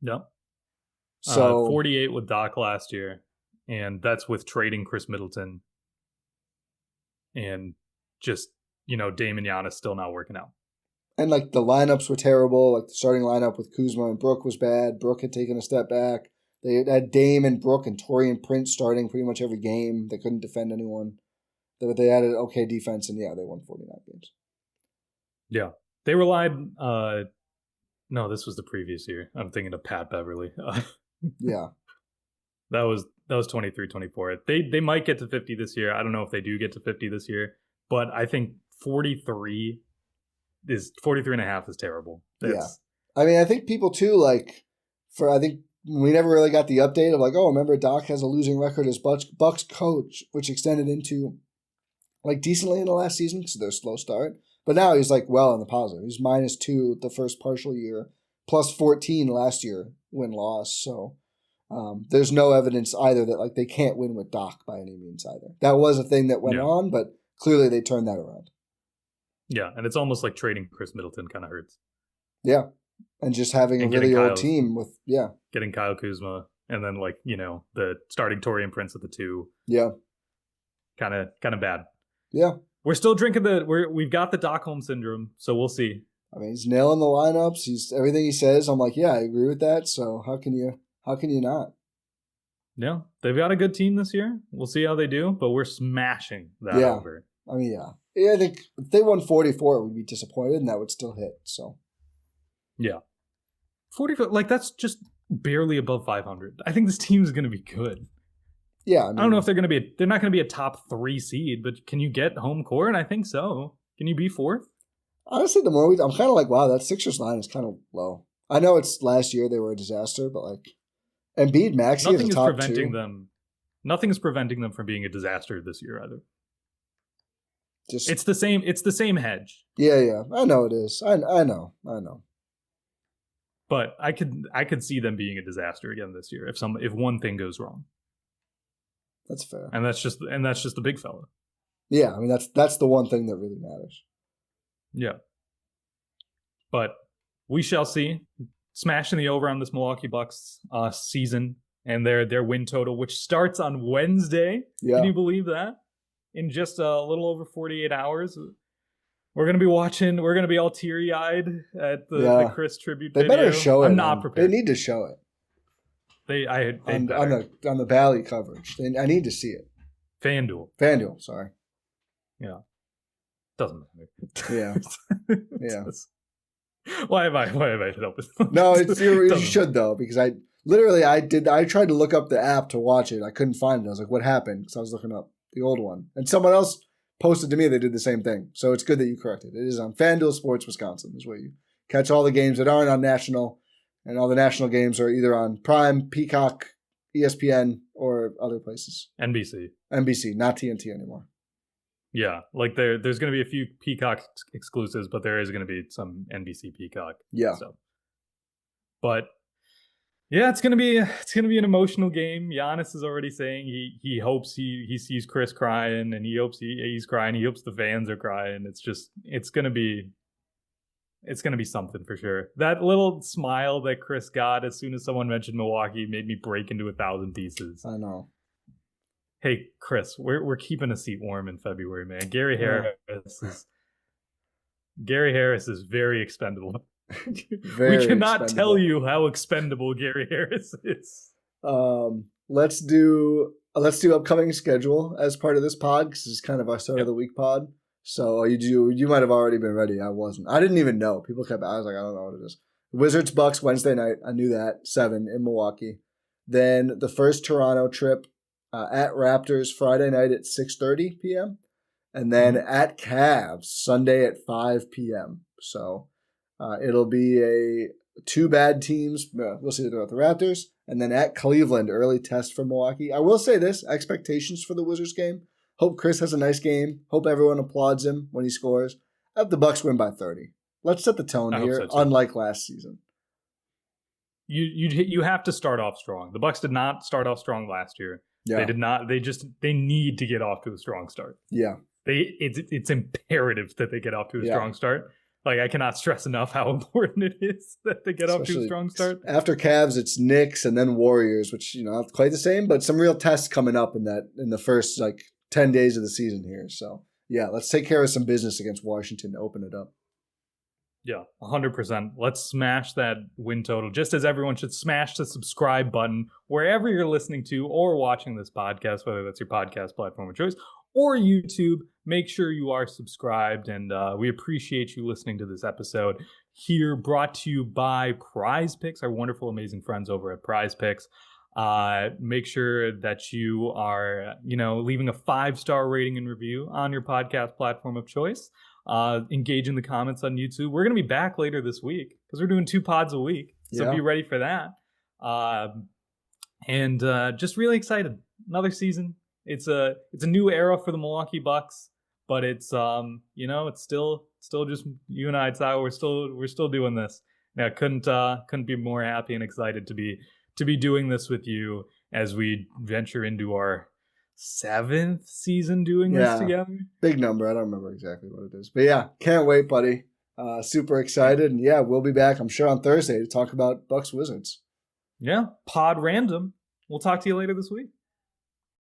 S2: Yep. So 48 with Doc last year, and that's with trading Chris Middleton. And just, Dame and Giannis still not working out.
S1: And like the lineups were terrible. Like the starting lineup with Kuzma and Brook was bad. Brook had taken a step back. They had Dame and Brook and Torian Prince starting pretty much every game. They couldn't defend anyone. But they had an okay defense, and they won 49 games.
S2: Yeah. They relied no, this was the previous year. I'm thinking of Pat Beverly.
S1: Yeah.
S2: That was 23-24. They might get to 50 this year. I don't know if they do get to 50 this year, but I think 43 and a half is terrible.
S1: Yeah. I mean, I think people too, I think we never really got the update of remember Doc has a losing record as Bucks coach, which extended into decently in the last season because of their slow start. But now he's well in the positive. He's -2 the first partial year, plus 14 last year win-loss. So there's no evidence either that they can't win with Doc by any means either. That was a thing that went on, but clearly they turned that around.
S2: Yeah, and it's almost like trading Chris Middleton kind of hurts.
S1: Yeah, and just having a really old team with,
S2: getting Kyle Kuzma, and then the starting Torian Prince at the 2.
S1: Yeah.
S2: Kind of bad.
S1: Yeah.
S2: We're still drinking we've got the Stockholm syndrome, so we'll see.
S1: I mean, he's nailing the lineups. He's everything he says. I'm I agree with that. So how can you not?
S2: Yeah, they've got a good team this year. We'll see how they do, but we're smashing that over.
S1: I mean, I think if they won 44, we'd be disappointed, and that would still hit. So,
S2: yeah, 44, that's just barely above 500. I think this team is going to be good.
S1: Yeah, I mean,
S2: I don't know if they're not going to be a top 3 seed, but can you get home court? I think so. Can you be 4th?
S1: Honestly, I'm kind of wow, that Sixers line is kind of low. I know it's last year they were a disaster, but Embiid, Maxey is a top 2.
S2: Nothing is preventing them from being a disaster this year either. It's the same hedge.
S1: Yeah, I know it is. I know.
S2: But I could see them being a disaster again this year if one thing goes wrong.
S1: That's fair.
S2: And that's just the big fella.
S1: Yeah, I mean that's the one thing that really matters.
S2: Yeah. But we shall see. Smashing the over on this Milwaukee Bucks season and their win total, which starts on Wednesday. Yeah. Can you believe that? In just a little over 48 hours. We're going to be watching. We're going to be all teary-eyed at the Chris tribute video.
S1: They better show it.
S2: I'm not prepared.
S1: They need to show it. On the Valley coverage. I need to see it. FanDuel, sorry.
S2: Yeah. Doesn't
S1: matter. Yeah.
S2: Why have I helped it?
S1: No, you should though, because I tried to look up the app to watch it. I couldn't find it. I was what happened? Because I was looking up the old one. And someone else posted to me they did the same thing. So it's good that you corrected. It is on FanDuel Sports Wisconsin is where you catch all the games that aren't on national, and all the national games are either on Prime, Peacock, ESPN, or other places.
S2: NBC,
S1: not TNT anymore.
S2: Yeah, there's going to be a few Peacock exclusives, but there is going to be some NBC Peacock stuff. But yeah, it's going to be an emotional game. Giannis is already saying he hopes he sees Chris crying, and he hopes he's crying. He hopes the fans are crying. It's going to be something for sure. That little smile that Chris got as soon as someone mentioned Milwaukee made me break into 1,000 pieces.
S1: I know.
S2: Hey, Chris, we're keeping a seat warm in February, man. Gary Harris is very expendable. We cannot tell you how expendable Gary Harris is.
S1: Let's do upcoming schedule as part of this pod, because it's kind of our start of the week pod. So you might have already been ready. I wasn't. I didn't even know. People kept. I was I don't know what it is. Wizards Bucks Wednesday night. I knew that 7 in Milwaukee. Then the first Toronto trip at Raptors Friday night at 6:30 p.m. And then at Cavs Sunday at 5 p.m. So it'll be a two bad teams. We'll see about the Raptors. And then at Cleveland, early test for Milwaukee. I will say this, expectations for the Wizards game. Hope Chris has a nice game. Hope everyone applauds him when he scores. I hope the Bucks win by 30. Let's set the tone here, unlike last season.
S2: You have to start off strong. The Bucks did not start off strong last year. Yeah. They did not. They need to get off to a strong start.
S1: Yeah.
S2: It's imperative that they get off to a strong start. Like, I cannot stress enough how important it is that they get off to a strong start.
S1: After Cavs, it's Knicks and then Warriors, which, not quite the same, but some real tests coming up in the first 10 days of the season here. So yeah, let's take care of some business against Washington to open it up.
S2: Yeah, 100%. Let's smash that win total, just as everyone should smash the subscribe button wherever you're listening to or watching this podcast, whether that's your podcast platform of choice or YouTube. Make sure you are subscribed, and we appreciate you listening to this episode here, brought to you by Prize Picks, our wonderful, amazing friends over at Prize Picks. Make sure that you are, leaving a 5-star rating and review on your podcast platform of choice. Engage in the comments on YouTube. We're going to be back later this week because we're doing 2 pods a week. So be ready for that. And just really excited. Another season. It's a new era for the Milwaukee Bucks, but it's it's still just you and I, Ty. We're still doing this. Now, couldn't be more happy and excited to be doing this with you as we venture into our 7th season doing this together.
S1: Big number. I don't remember exactly what it is. But yeah, can't wait, buddy. Super excited. And yeah, we'll be back, I'm sure, on Thursday to talk about Bucks Wizards.
S2: Yeah, pod random. We'll talk to you later this week.